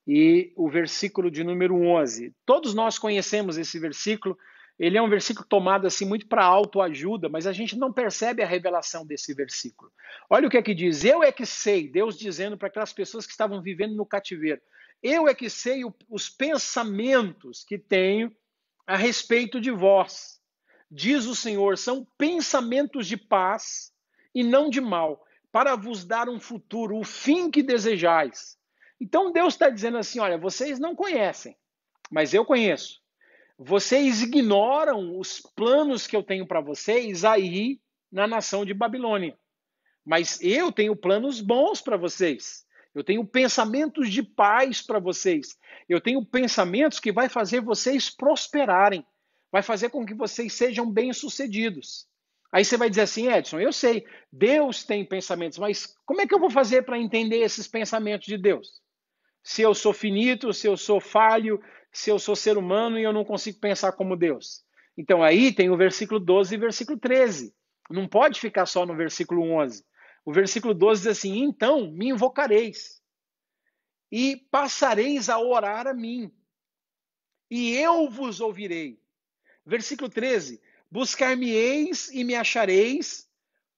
e o versículo de número 11. Todos nós conhecemos esse versículo, ele é um versículo tomado assim muito para autoajuda, mas a gente não percebe a revelação desse versículo. Olha o que é que diz, eu é que sei, Deus dizendo para aquelas pessoas que estavam vivendo no cativeiro, eu é que sei os pensamentos que tenho a respeito de vós, diz o Senhor, são pensamentos de paz e não de mal, para vos dar um futuro, o fim que desejais. Então Deus está dizendo assim, olha, vocês não conhecem, mas eu conheço. Vocês ignoram os planos que eu tenho para vocês aí na nação de Babilônia. Mas eu tenho planos bons para vocês. Eu tenho pensamentos de paz para vocês. Eu tenho pensamentos que vai fazer vocês prosperarem. Vai fazer com que vocês sejam bem-sucedidos. Aí você vai dizer assim, Edson, eu sei, Deus tem pensamentos, mas como é que eu vou fazer para entender esses pensamentos de Deus? Se eu sou finito, se eu sou falho, se eu sou ser humano e eu não consigo pensar como Deus. Então aí tem o versículo 12 e versículo 13. Não pode ficar só no versículo 11. O versículo 12 diz assim, então me invocareis e passareis a orar a mim, e eu vos ouvirei. Versículo 13: buscar-me-eis e me achareis,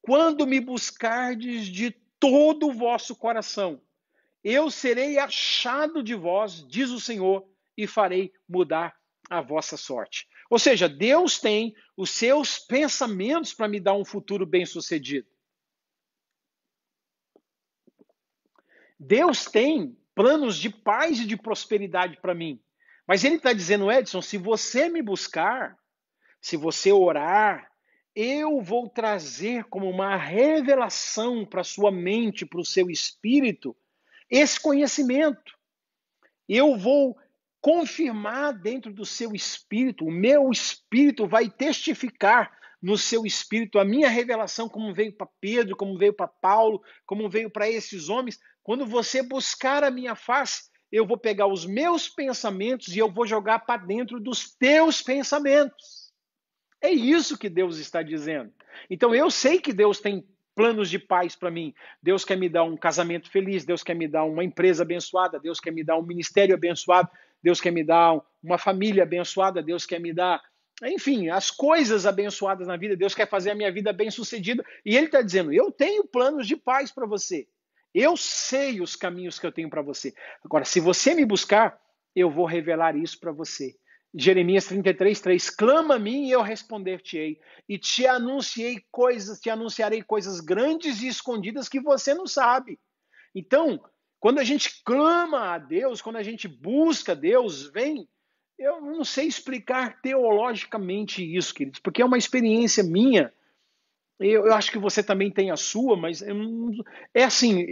quando me buscardes de todo o vosso coração. Eu serei achado de vós, diz o Senhor, e farei mudar a vossa sorte. Ou seja, Deus tem os seus pensamentos para me dar um futuro bem-sucedido. Deus tem planos de paz e de prosperidade para mim. Mas ele está dizendo, Edson, se você me buscar, se você orar, eu vou trazer como uma revelação para a sua mente, para o seu espírito, esse conhecimento. Eu vou confirmar dentro do seu espírito, o meu espírito vai testificar no seu espírito a minha revelação, como veio para Pedro, como veio para Paulo, como veio para esses homens. Quando você buscar a minha face, eu vou pegar os meus pensamentos e eu vou jogar para dentro dos teus pensamentos. É isso que Deus está dizendo. Então eu sei que Deus tem planos de paz para mim. Deus quer me dar um casamento feliz, Deus quer me dar uma empresa abençoada, Deus quer me dar um ministério abençoado, Deus quer me dar uma família abençoada, Deus quer me dar, enfim, as coisas abençoadas na vida, Deus quer fazer a minha vida bem-sucedida. E Ele está dizendo, eu tenho planos de paz para você. Eu sei os caminhos que eu tenho para você. Agora, se você me buscar, eu vou revelar isso para você. Jeremias 33:3, clama a mim e eu responder-te-ei, e te anunciarei coisas grandes e escondidas que você não sabe. Então, quando a gente clama a Deus, quando a gente busca Deus, vem, eu não sei explicar teologicamente isso, queridos, porque é uma experiência minha. Eu acho que você também tem a sua, mas é assim,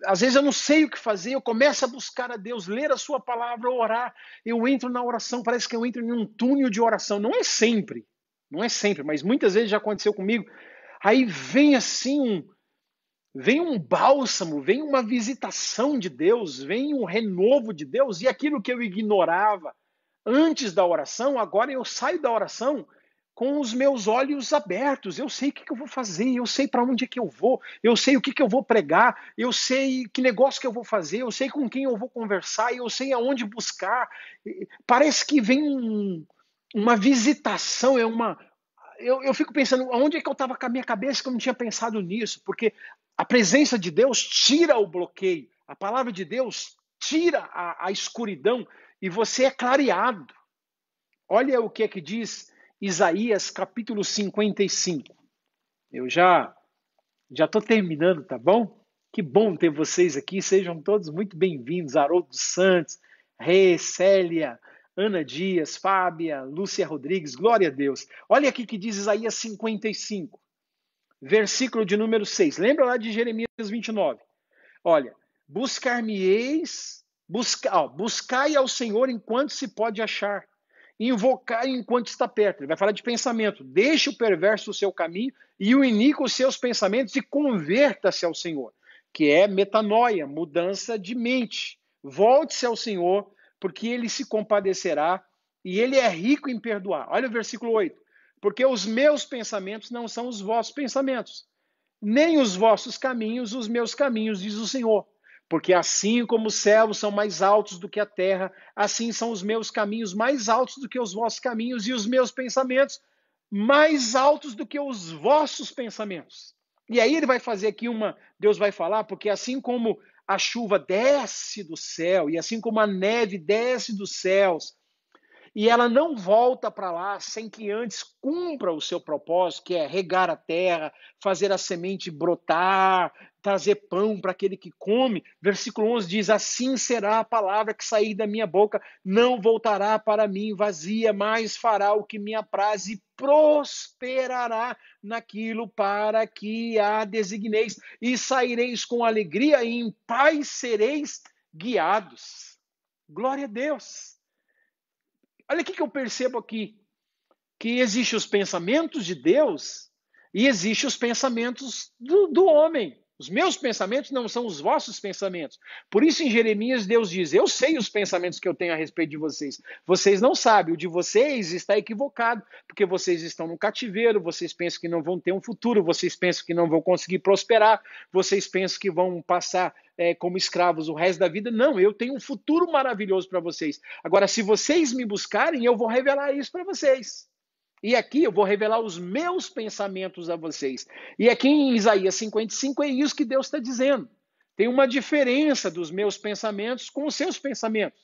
às vezes eu não sei o que fazer, eu começo a buscar a Deus, ler a sua palavra, orar, eu entro na oração, parece que eu entro em um túnel de oração. Não é sempre, mas muitas vezes já aconteceu comigo. Aí vem assim, vem um bálsamo, vem uma visitação de Deus, vem um renovo de Deus, e aquilo que eu ignorava antes da oração, agora eu saio da oração com os meus olhos abertos. Eu sei o que eu vou fazer, eu sei para onde é que eu vou, eu sei o que eu vou pregar, eu sei que negócio que eu vou fazer, eu sei com quem eu vou conversar, eu sei aonde buscar. Parece que vem uma visitação, eu fico pensando, aonde é que eu estava com a minha cabeça que eu não tinha pensado nisso? Porque a presença de Deus tira o bloqueio, a palavra de Deus tira a escuridão e você é clareado. Olha o que é que diz Isaías capítulo 55. Eu já estou terminando, tá bom? Que bom ter vocês aqui, sejam todos muito bem-vindos. Haroldo Santos, Rê, Célia, Ana Dias, Fábia, Lúcia Rodrigues, glória a Deus. Olha aqui que diz Isaías 55, versículo de número 6. Lembra lá de Jeremias 29? Olha, buscai ao Senhor enquanto se pode achar. Invocar enquanto está perto. Ele vai falar de pensamento. Deixe o perverso o seu caminho e o iníquo os seus pensamentos e converta-se ao Senhor, que é metanoia, mudança de mente. Volte-se ao Senhor, porque ele se compadecerá e ele é rico em perdoar. Olha o versículo 8. Porque os meus pensamentos não são os vossos pensamentos, nem os vossos caminhos os meus caminhos, diz o Senhor. Porque assim como os céus são mais altos do que a terra, assim são os meus caminhos mais altos do que os vossos caminhos, e os meus pensamentos mais altos do que os vossos pensamentos. E aí ele vai fazer aqui Deus vai falar, porque assim como a chuva desce do céu, e assim como a neve desce dos céus, e ela não volta para lá sem que antes cumpra o seu propósito, que é regar a terra, fazer a semente brotar, trazer pão para aquele que come. Versículo 11 diz, assim será a palavra que sair da minha boca, não voltará para mim vazia, mas fará o que me apraz e prosperará naquilo para que a designeis, e saireis com alegria e em paz sereis guiados. Glória a Deus! Olha o que eu percebo aqui, que existem os pensamentos de Deus e existem os pensamentos do homem. Os meus pensamentos não são os vossos pensamentos. Por isso, em Jeremias, Deus diz, eu sei os pensamentos que eu tenho a respeito de vocês. Vocês não sabem, o de vocês está equivocado, porque vocês estão no cativeiro, vocês pensam que não vão ter um futuro, vocês pensam que não vão conseguir prosperar, vocês pensam que vão passar como escravos o resto da vida. Não, eu tenho um futuro maravilhoso para vocês. Agora, se vocês me buscarem, eu vou revelar isso para vocês. E aqui eu vou revelar os meus pensamentos a vocês. E aqui em Isaías 55 é isso que Deus está dizendo. Tem uma diferença dos meus pensamentos com os seus pensamentos.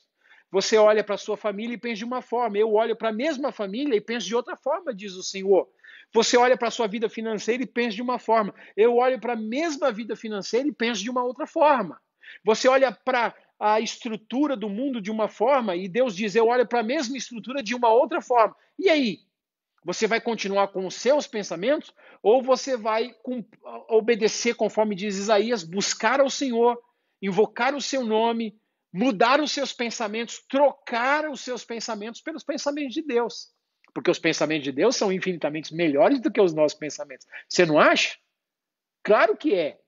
Você olha para a sua família e pensa de uma forma. Eu olho para a mesma família e penso de outra forma, diz o Senhor. Você olha para a sua vida financeira e pensa de uma forma. Eu olho para a mesma vida financeira e penso de uma outra forma. Você olha para a estrutura do mundo de uma forma e Deus diz, eu olho para a mesma estrutura de uma outra forma. E aí? Você vai continuar com os seus pensamentos ou você vai obedecer, conforme diz Isaías, buscar ao Senhor, invocar o seu nome, mudar os seus pensamentos, trocar os seus pensamentos pelos pensamentos de Deus? Porque os pensamentos de Deus são infinitamente melhores do que os nossos pensamentos. Você não acha? Claro que é.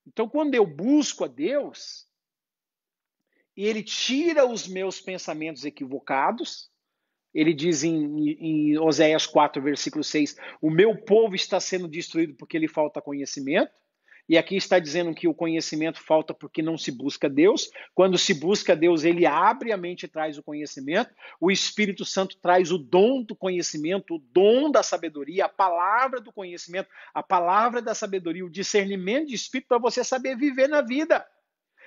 Então, quando eu busco a Deus, Ele tira os meus pensamentos equivocados. Ele diz em Oséias 4, versículo 6, o meu povo está sendo destruído porque lhe falta conhecimento. E aqui está dizendo que o conhecimento falta porque não se busca Deus. Quando se busca Deus, ele abre a mente e traz o conhecimento. O Espírito Santo traz o dom do conhecimento, o dom da sabedoria, a palavra do conhecimento, a palavra da sabedoria, o discernimento de espírito para você saber viver na vida,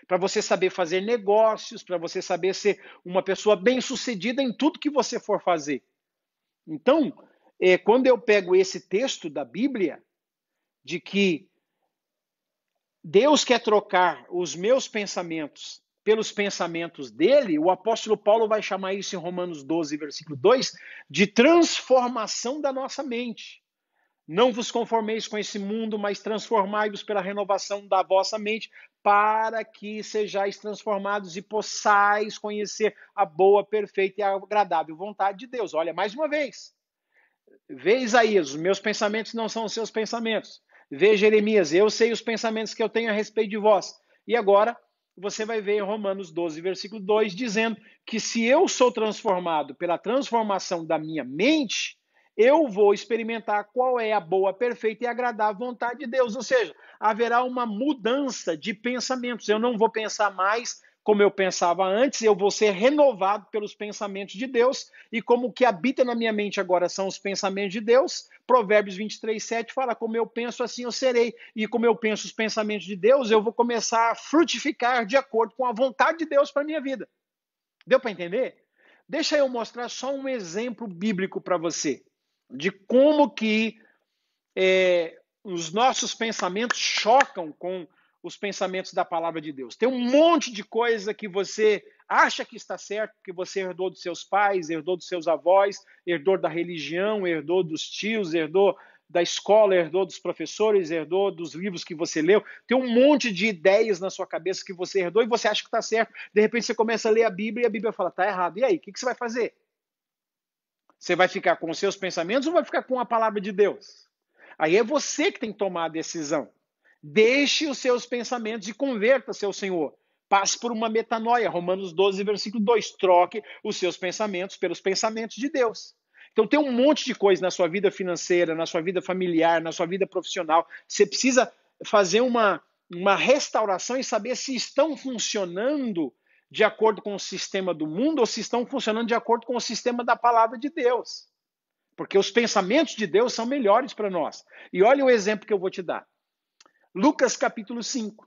para você saber fazer negócios, para você saber ser uma pessoa bem-sucedida em tudo que você for fazer. Então, quando eu pego esse texto da Bíblia, de que Deus quer trocar os meus pensamentos pelos pensamentos dele, o apóstolo Paulo vai chamar isso em Romanos 12, versículo 2, de transformação da nossa mente. Não vos conformeis com esse mundo, mas transformai-vos pela renovação da vossa mente, para que sejais transformados e possais conhecer a boa, perfeita e agradável vontade de Deus. Olha, mais uma vez. Vê Isaías, os meus pensamentos não são os seus pensamentos. Vê Jeremias, eu sei os pensamentos que eu tenho a respeito de vós. E agora, você vai ver em Romanos 12, versículo 2, dizendo que se eu sou transformado pela transformação da minha mente, eu vou experimentar qual é a boa, perfeita e agradável vontade de Deus. Ou seja, haverá uma mudança de pensamentos. Eu não vou pensar mais como eu pensava antes, eu vou ser renovado pelos pensamentos de Deus. E como o que habita na minha mente agora são os pensamentos de Deus, Provérbios 23, 7 fala, como eu penso, assim eu serei. E como eu penso os pensamentos de Deus, eu vou começar a frutificar de acordo com a vontade de Deus para a minha vida. Deu para entender? Deixa eu mostrar só um exemplo bíblico para você de como que os nossos pensamentos chocam com os pensamentos da palavra de Deus. Tem um monte de coisa que você acha que está certo, que você herdou dos seus pais, herdou dos seus avós, herdou da religião, herdou dos tios, herdou da escola, herdou dos professores, herdou dos livros que você leu. Tem um monte de ideias na sua cabeça que você herdou e você acha que está certo. De repente você começa a ler a Bíblia e a Bíblia fala, está errado. E aí, o que você vai fazer? Você vai ficar com os seus pensamentos ou vai ficar com a palavra de Deus? Aí é você que tem que tomar a decisão. Deixe os seus pensamentos e converta-se ao Senhor. Passe por uma metanoia. Romanos 12, versículo 2. Troque os seus pensamentos pelos pensamentos de Deus. Então tem um monte de coisa na sua vida financeira, na sua vida familiar, na sua vida profissional. Você precisa fazer uma restauração e saber se estão funcionando de acordo com o sistema do mundo ou se estão funcionando de acordo com o sistema da palavra de Deus. Porque os pensamentos de Deus são melhores para nós. E olha o exemplo que eu vou te dar. Lucas capítulo 5.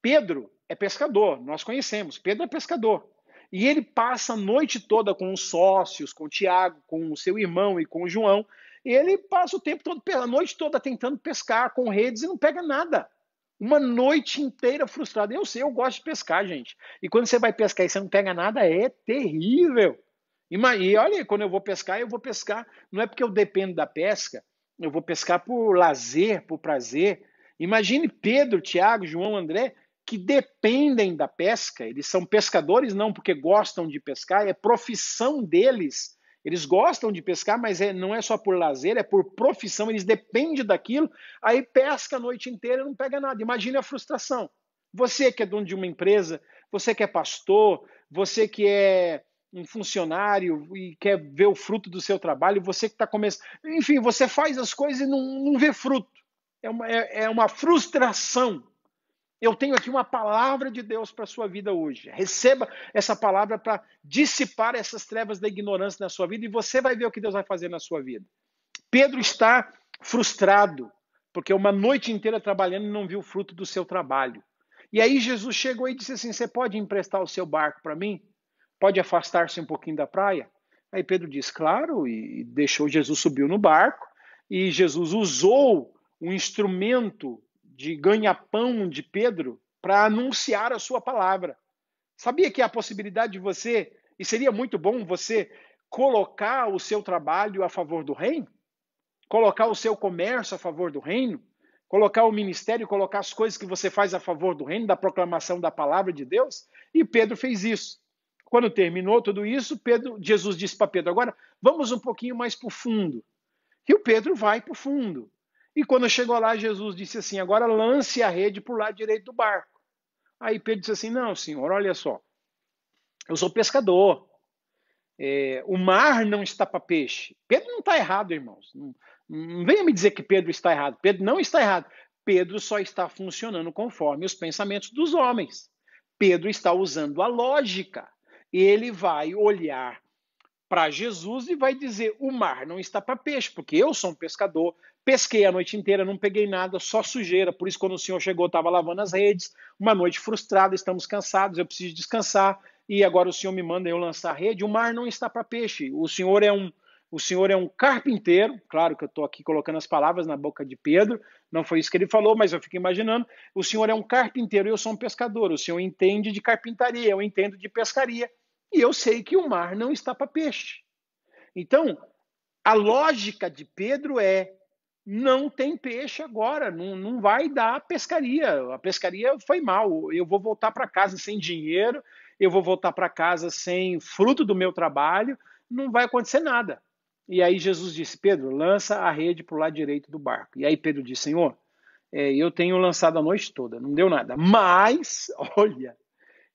Pedro é pescador, nós conhecemos. Pedro é pescador. E ele passa a noite toda com os sócios, com o Tiago, com o seu irmão e com o João. E ele passa o tempo todo, a noite toda tentando pescar com redes e não pega nada. Uma noite inteira frustrado. Eu sei, eu gosto de pescar, gente. E quando você vai pescar e você não pega nada, é terrível. E olha, quando eu vou pescar, não é porque eu dependo da pesca, eu vou pescar por lazer, por prazer. Imagine Pedro, Tiago, João, André, que dependem da pesca. Eles são pescadores não porque gostam de pescar, é profissão deles. Eles gostam de pescar, mas não é só por lazer, é por profissão, eles dependem daquilo. Aí pesca a noite inteira e não pega nada. Imagine a frustração. Você que é dono de uma empresa, você que é pastor, você que é um funcionário e quer ver o fruto do seu trabalho, você que está começando... Enfim, você faz as coisas e não vê fruto. É uma frustração. Eu tenho aqui uma palavra de Deus para a sua vida hoje. Receba essa palavra para dissipar essas trevas da ignorância na sua vida e você vai ver o que Deus vai fazer na sua vida. Pedro está frustrado, porque uma noite inteira trabalhando e não viu o fruto do seu trabalho. E aí Jesus chegou e disse assim, você pode emprestar o seu barco para mim? Pode afastar-se um pouquinho da praia? Aí Pedro disse, claro, e deixou, Jesus subiu no barco, e Jesus usou um instrumento de ganha-pão de Pedro para anunciar a sua palavra. Sabia que há a possibilidade de você, e seria muito bom você colocar o seu trabalho a favor do reino? Colocar o seu comércio a favor do reino? Colocar o ministério, colocar as coisas que você faz a favor do reino, da proclamação da palavra de Deus? E Pedro fez isso. Quando terminou tudo isso, Jesus disse para Pedro, agora vamos um pouquinho mais para o fundo. E o Pedro vai para o fundo. E quando chegou lá, Jesus disse assim, agora lance a rede para o lado direito do barco. Aí Pedro disse assim, não, senhor, olha só, eu sou pescador. O mar não está para peixe. Pedro não está errado, irmãos. Não venha me dizer que Pedro está errado. Pedro não está errado. Pedro só está funcionando conforme os pensamentos dos homens. Pedro está usando a lógica. Ele vai olhar para Jesus e vai dizer, o mar não está para peixe, porque eu sou um pescador, pesquei a noite inteira, não peguei nada, só sujeira, por isso quando o senhor chegou, eu estava lavando as redes, uma noite frustrada, estamos cansados, eu preciso descansar, e agora o senhor me manda eu lançar a rede, o mar não está para peixe, o senhor é um carpinteiro, claro que eu estou aqui colocando as palavras na boca de Pedro, não foi isso que ele falou, mas eu fico imaginando, o senhor é um carpinteiro e eu sou um pescador, o senhor entende de carpintaria, eu entendo de pescaria, e eu sei que o mar não está para peixe. Então, a lógica de Pedro não tem peixe agora, não vai dar pescaria. A pescaria foi mal. Eu vou voltar para casa sem dinheiro, eu vou voltar para casa sem fruto do meu trabalho, não vai acontecer nada. E aí Jesus disse, Pedro, lança a rede para o lado direito do barco. E aí Pedro disse, Senhor, eu tenho lançado a noite toda, não deu nada. Mas, olha,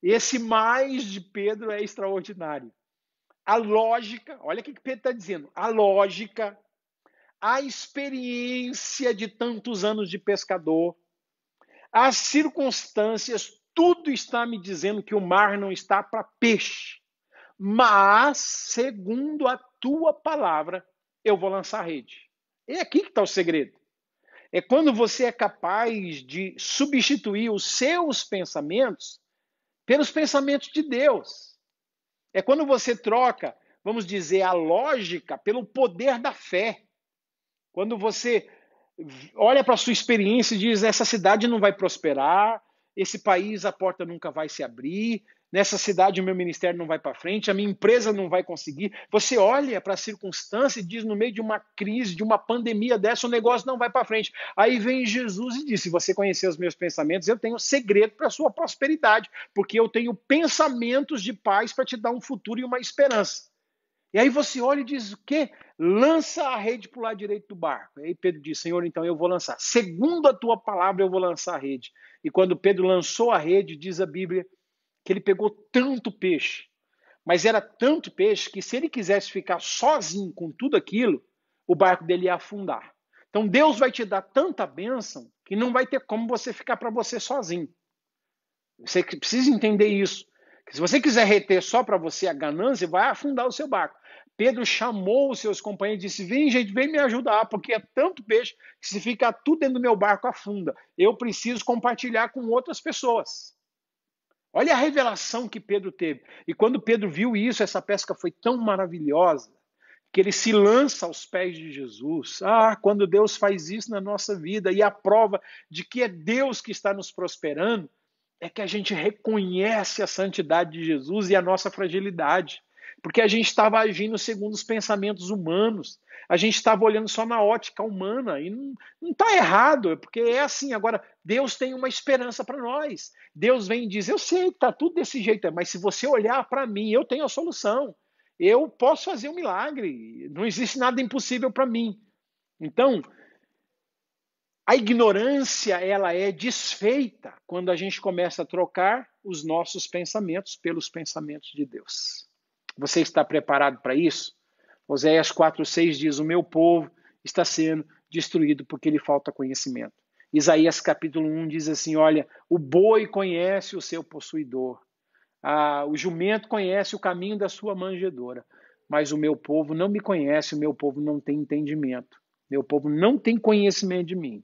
esse mais de Pedro é extraordinário. A lógica, olha o que Pedro está dizendo, a lógica, a experiência de tantos anos de pescador, as circunstâncias, tudo está me dizendo que o mar não está para peixe. Mas, segundo a tua palavra, eu vou lançar a rede. É aqui que está o segredo. É quando você é capaz de substituir os seus pensamentos pelos pensamentos de Deus. É quando você troca, vamos dizer, a lógica pelo poder da fé. Quando você olha para a sua experiência e diz, essa cidade não vai prosperar, esse país a porta nunca vai se abrir, nessa cidade o meu ministério não vai para frente, a minha empresa não vai conseguir. Você olha para a circunstância e diz, no meio de uma crise, de uma pandemia dessa, o negócio não vai para frente. Aí vem Jesus e diz, se você conhecer os meus pensamentos, eu tenho um segredo para a sua prosperidade, porque eu tenho pensamentos de paz para te dar um futuro e uma esperança. E aí você olha e diz o quê? Lança a rede para o lado direito do barco. E aí Pedro diz, Senhor, então eu vou lançar. Segundo a tua palavra, eu vou lançar a rede. E quando Pedro lançou a rede, diz a Bíblia, que ele pegou tanto peixe, mas era tanto peixe que se ele quisesse ficar sozinho com tudo aquilo, o barco dele ia afundar. Então Deus vai te dar tanta bênção que não vai ter como você ficar para você sozinho. Você precisa entender isso. Se você quiser reter só para você a ganância, vai afundar o seu barco. Pedro chamou os seus companheiros e disse, vem gente, vem me ajudar, porque é tanto peixe que se ficar tudo dentro do meu barco afunda. Eu preciso compartilhar com outras pessoas. Olha a revelação que Pedro teve. E quando Pedro viu isso, essa pesca foi tão maravilhosa, que ele se lança aos pés de Jesus. Quando Deus faz isso na nossa vida, e a prova de que é Deus que está nos prosperando, é que a gente reconhece a santidade de Jesus e a nossa fragilidade. Porque a gente estava agindo segundo os pensamentos humanos. A gente estava olhando só na ótica humana. E não está errado, porque é assim. Agora, Deus tem uma esperança para nós. Deus vem e diz, eu sei que está tudo desse jeito, mas se você olhar para mim, eu tenho a solução. Eu posso fazer um milagre. Não existe nada impossível para mim. Então, a ignorância, ela é desfeita quando a gente começa a trocar os nossos pensamentos pelos pensamentos de Deus. Você está preparado para isso? Oséias 4:6 diz, o meu povo está sendo destruído porque lhe falta conhecimento. Isaías capítulo 1 diz assim, olha, o boi conhece o seu possuidor, o jumento conhece o caminho da sua manjedoura, mas o meu povo não me conhece, o meu povo não tem entendimento. Meu povo não tem conhecimento de mim.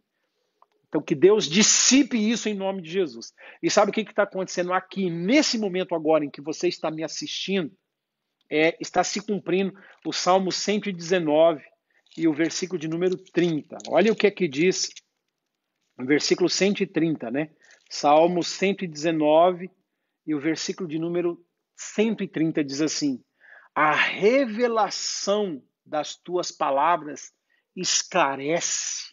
Então, que Deus dissipe isso em nome de Jesus. E sabe o que está acontecendo aqui, nesse momento agora em que você está me assistindo? Está se cumprindo o Salmo 119 e o versículo de número 30. Olha o que é que diz o versículo 130, né? Salmo 119 e o versículo de número 130 diz assim: a revelação das tuas palavras esclarece.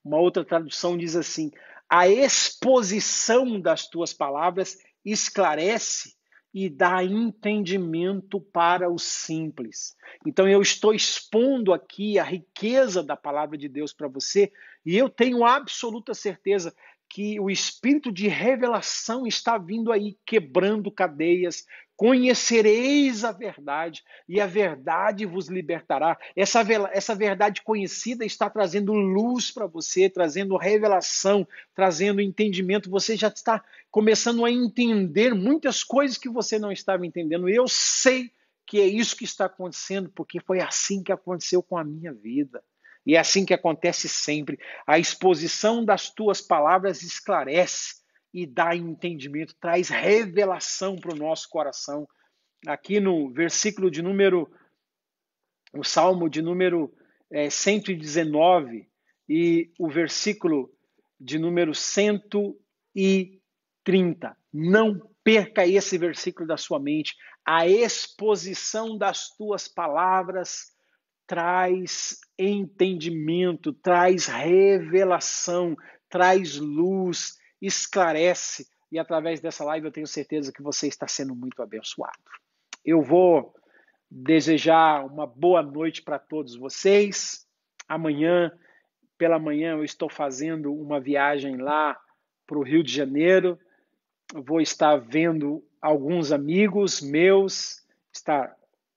Uma outra tradução diz assim: a exposição das tuas palavras esclarece e dá entendimento para os simples. Então eu estou expondo aqui a riqueza da palavra de Deus para você, e eu tenho absoluta certeza que o espírito de revelação está vindo aí, quebrando cadeias. Conhecereis a verdade, e a verdade vos libertará. Essa verdade conhecida está trazendo luz para você, trazendo revelação, trazendo entendimento. Você já está começando a entender muitas coisas que você não estava entendendo. Eu sei que é isso que está acontecendo, porque foi assim que aconteceu com a minha vida. E é assim que acontece sempre. A exposição das tuas palavras esclarece e dá entendimento, traz revelação para o nosso coração. Aqui no versículo de número, o Salmo de número 119 e o versículo de número 130. Não perca esse versículo da sua mente. A exposição das tuas palavras traz entendimento, traz revelação, traz luz, esclarece. E através dessa live eu tenho certeza que você está sendo muito abençoado. Eu vou desejar uma boa noite para todos vocês. Amanhã, pela manhã, eu estou fazendo uma viagem lá para o Rio de Janeiro. Eu vou estar vendo alguns amigos meus, estar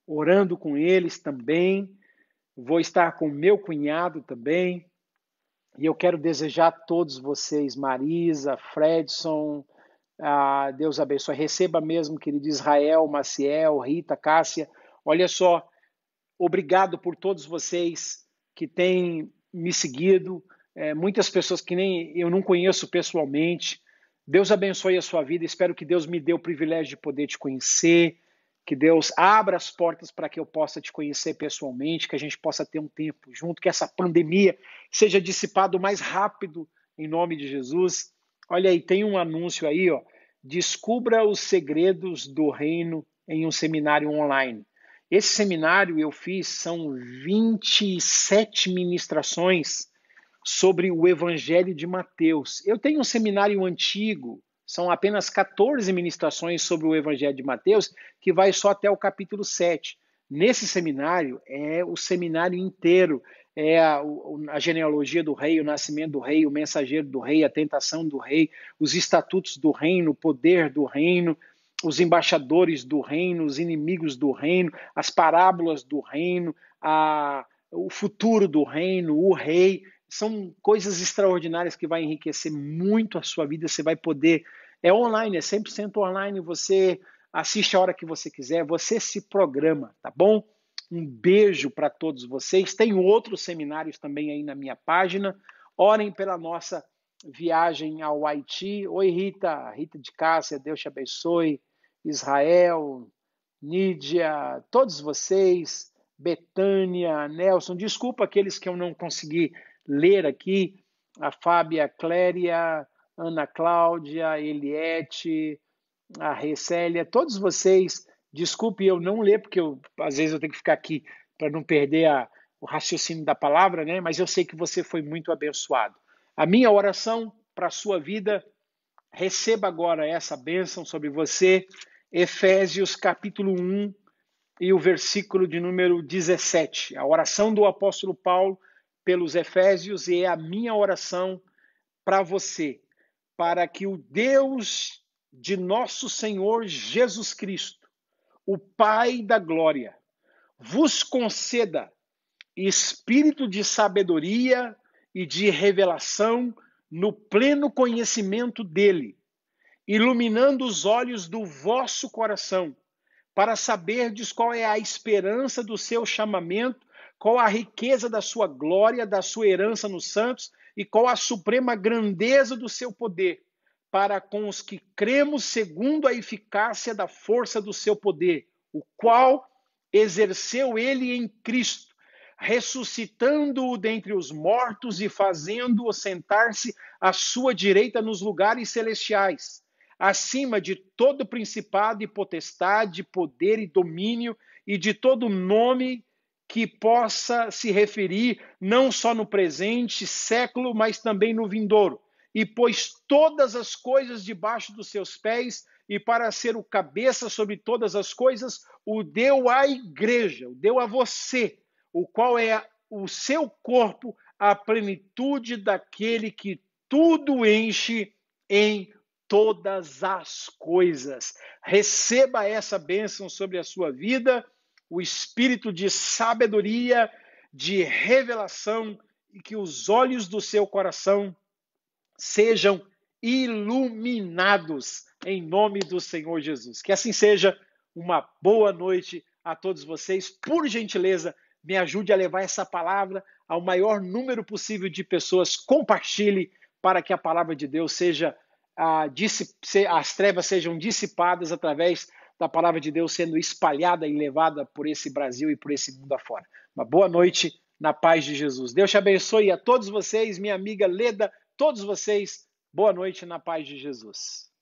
orando com eles também. Vou estar com meu cunhado também. E eu quero desejar a todos vocês, Marisa, Fredson, Deus abençoe. Receba mesmo, querido Israel, Maciel, Rita, Cássia. Olha só, obrigado por todos vocês que têm me seguido. Muitas pessoas que nem eu não conheço pessoalmente. Deus abençoe a sua vida. Espero que Deus me dê o privilégio de poder te conhecer. Que Deus abra as portas para que eu possa te conhecer pessoalmente, que a gente possa ter um tempo junto, que essa pandemia seja dissipada o mais rápido, em nome de Jesus. Olha aí, tem um anúncio aí, ó. Descubra os segredos do reino em um seminário online. Esse seminário eu fiz, são 27 ministrações sobre o Evangelho de Mateus. Eu tenho um seminário antigo, são apenas 14 ministrações sobre o Evangelho de Mateus, que vai só até o capítulo 7. Nesse seminário, é o seminário inteiro, é a genealogia do rei, o nascimento do rei, o mensageiro do rei, a tentação do rei, os estatutos do reino, o poder do reino, os embaixadores do reino, os inimigos do reino, as parábolas do reino, o futuro do reino, o rei. São coisas extraordinárias que vai enriquecer muito a sua vida. Você vai poder... É online, é 100% online. Você assiste a hora que você quiser, você se programa, tá bom? Um beijo para todos vocês. Tem outros seminários também aí na minha página. Orem pela nossa viagem ao Haiti. Oi, Rita. Rita de Cássia, Deus te abençoe. Israel, Nídia, todos vocês, Betânia, Nelson. Desculpa aqueles que eu não consegui ler aqui, a Fábia, Cléria, Ana Cláudia, Eliette, a Recélia, todos vocês, desculpe eu não ler, porque às vezes eu tenho que ficar aqui para não perder o raciocínio da palavra, né? Mas eu sei que você foi muito abençoado. A minha oração para a sua vida, receba agora essa bênção sobre você, Efésios capítulo 1 e o versículo de número 17. A oração do apóstolo Paulo pelos Efésios, e é a minha oração para você, para que o Deus de nosso Senhor Jesus Cristo, o Pai da glória, vos conceda espírito de sabedoria e de revelação no pleno conhecimento dele, iluminando os olhos do vosso coração, para saberdes qual é a esperança do seu chamamento, qual a riqueza da sua glória, da sua herança nos santos e qual a suprema grandeza do seu poder para com os que cremos segundo a eficácia da força do seu poder, o qual exerceu ele em Cristo, ressuscitando-o dentre os mortos e fazendo-o sentar-se à sua direita nos lugares celestiais, acima de todo principado e potestade, poder e domínio, e de todo nome que possa se referir não só no presente século, mas também no vindouro. E pôs todas as coisas debaixo dos seus pés, e para ser o cabeça sobre todas as coisas, o deu à igreja, o deu a você, o qual é o seu corpo, a plenitude daquele que tudo enche em todas as coisas. Receba essa bênção sobre a sua vida, o espírito de sabedoria, de revelação, e que os olhos do seu coração sejam iluminados em nome do Senhor Jesus. Que assim seja. Uma boa noite a todos vocês. Por gentileza, me ajude a levar essa palavra ao maior número possível de pessoas. Compartilhe para que a palavra de Deus as trevas sejam dissipadas através da palavra de Deus sendo espalhada e levada por esse Brasil e por esse mundo afora. Uma boa noite na paz de Jesus. Deus te abençoe a todos vocês, minha amiga Leda, todos vocês. Boa noite na paz de Jesus.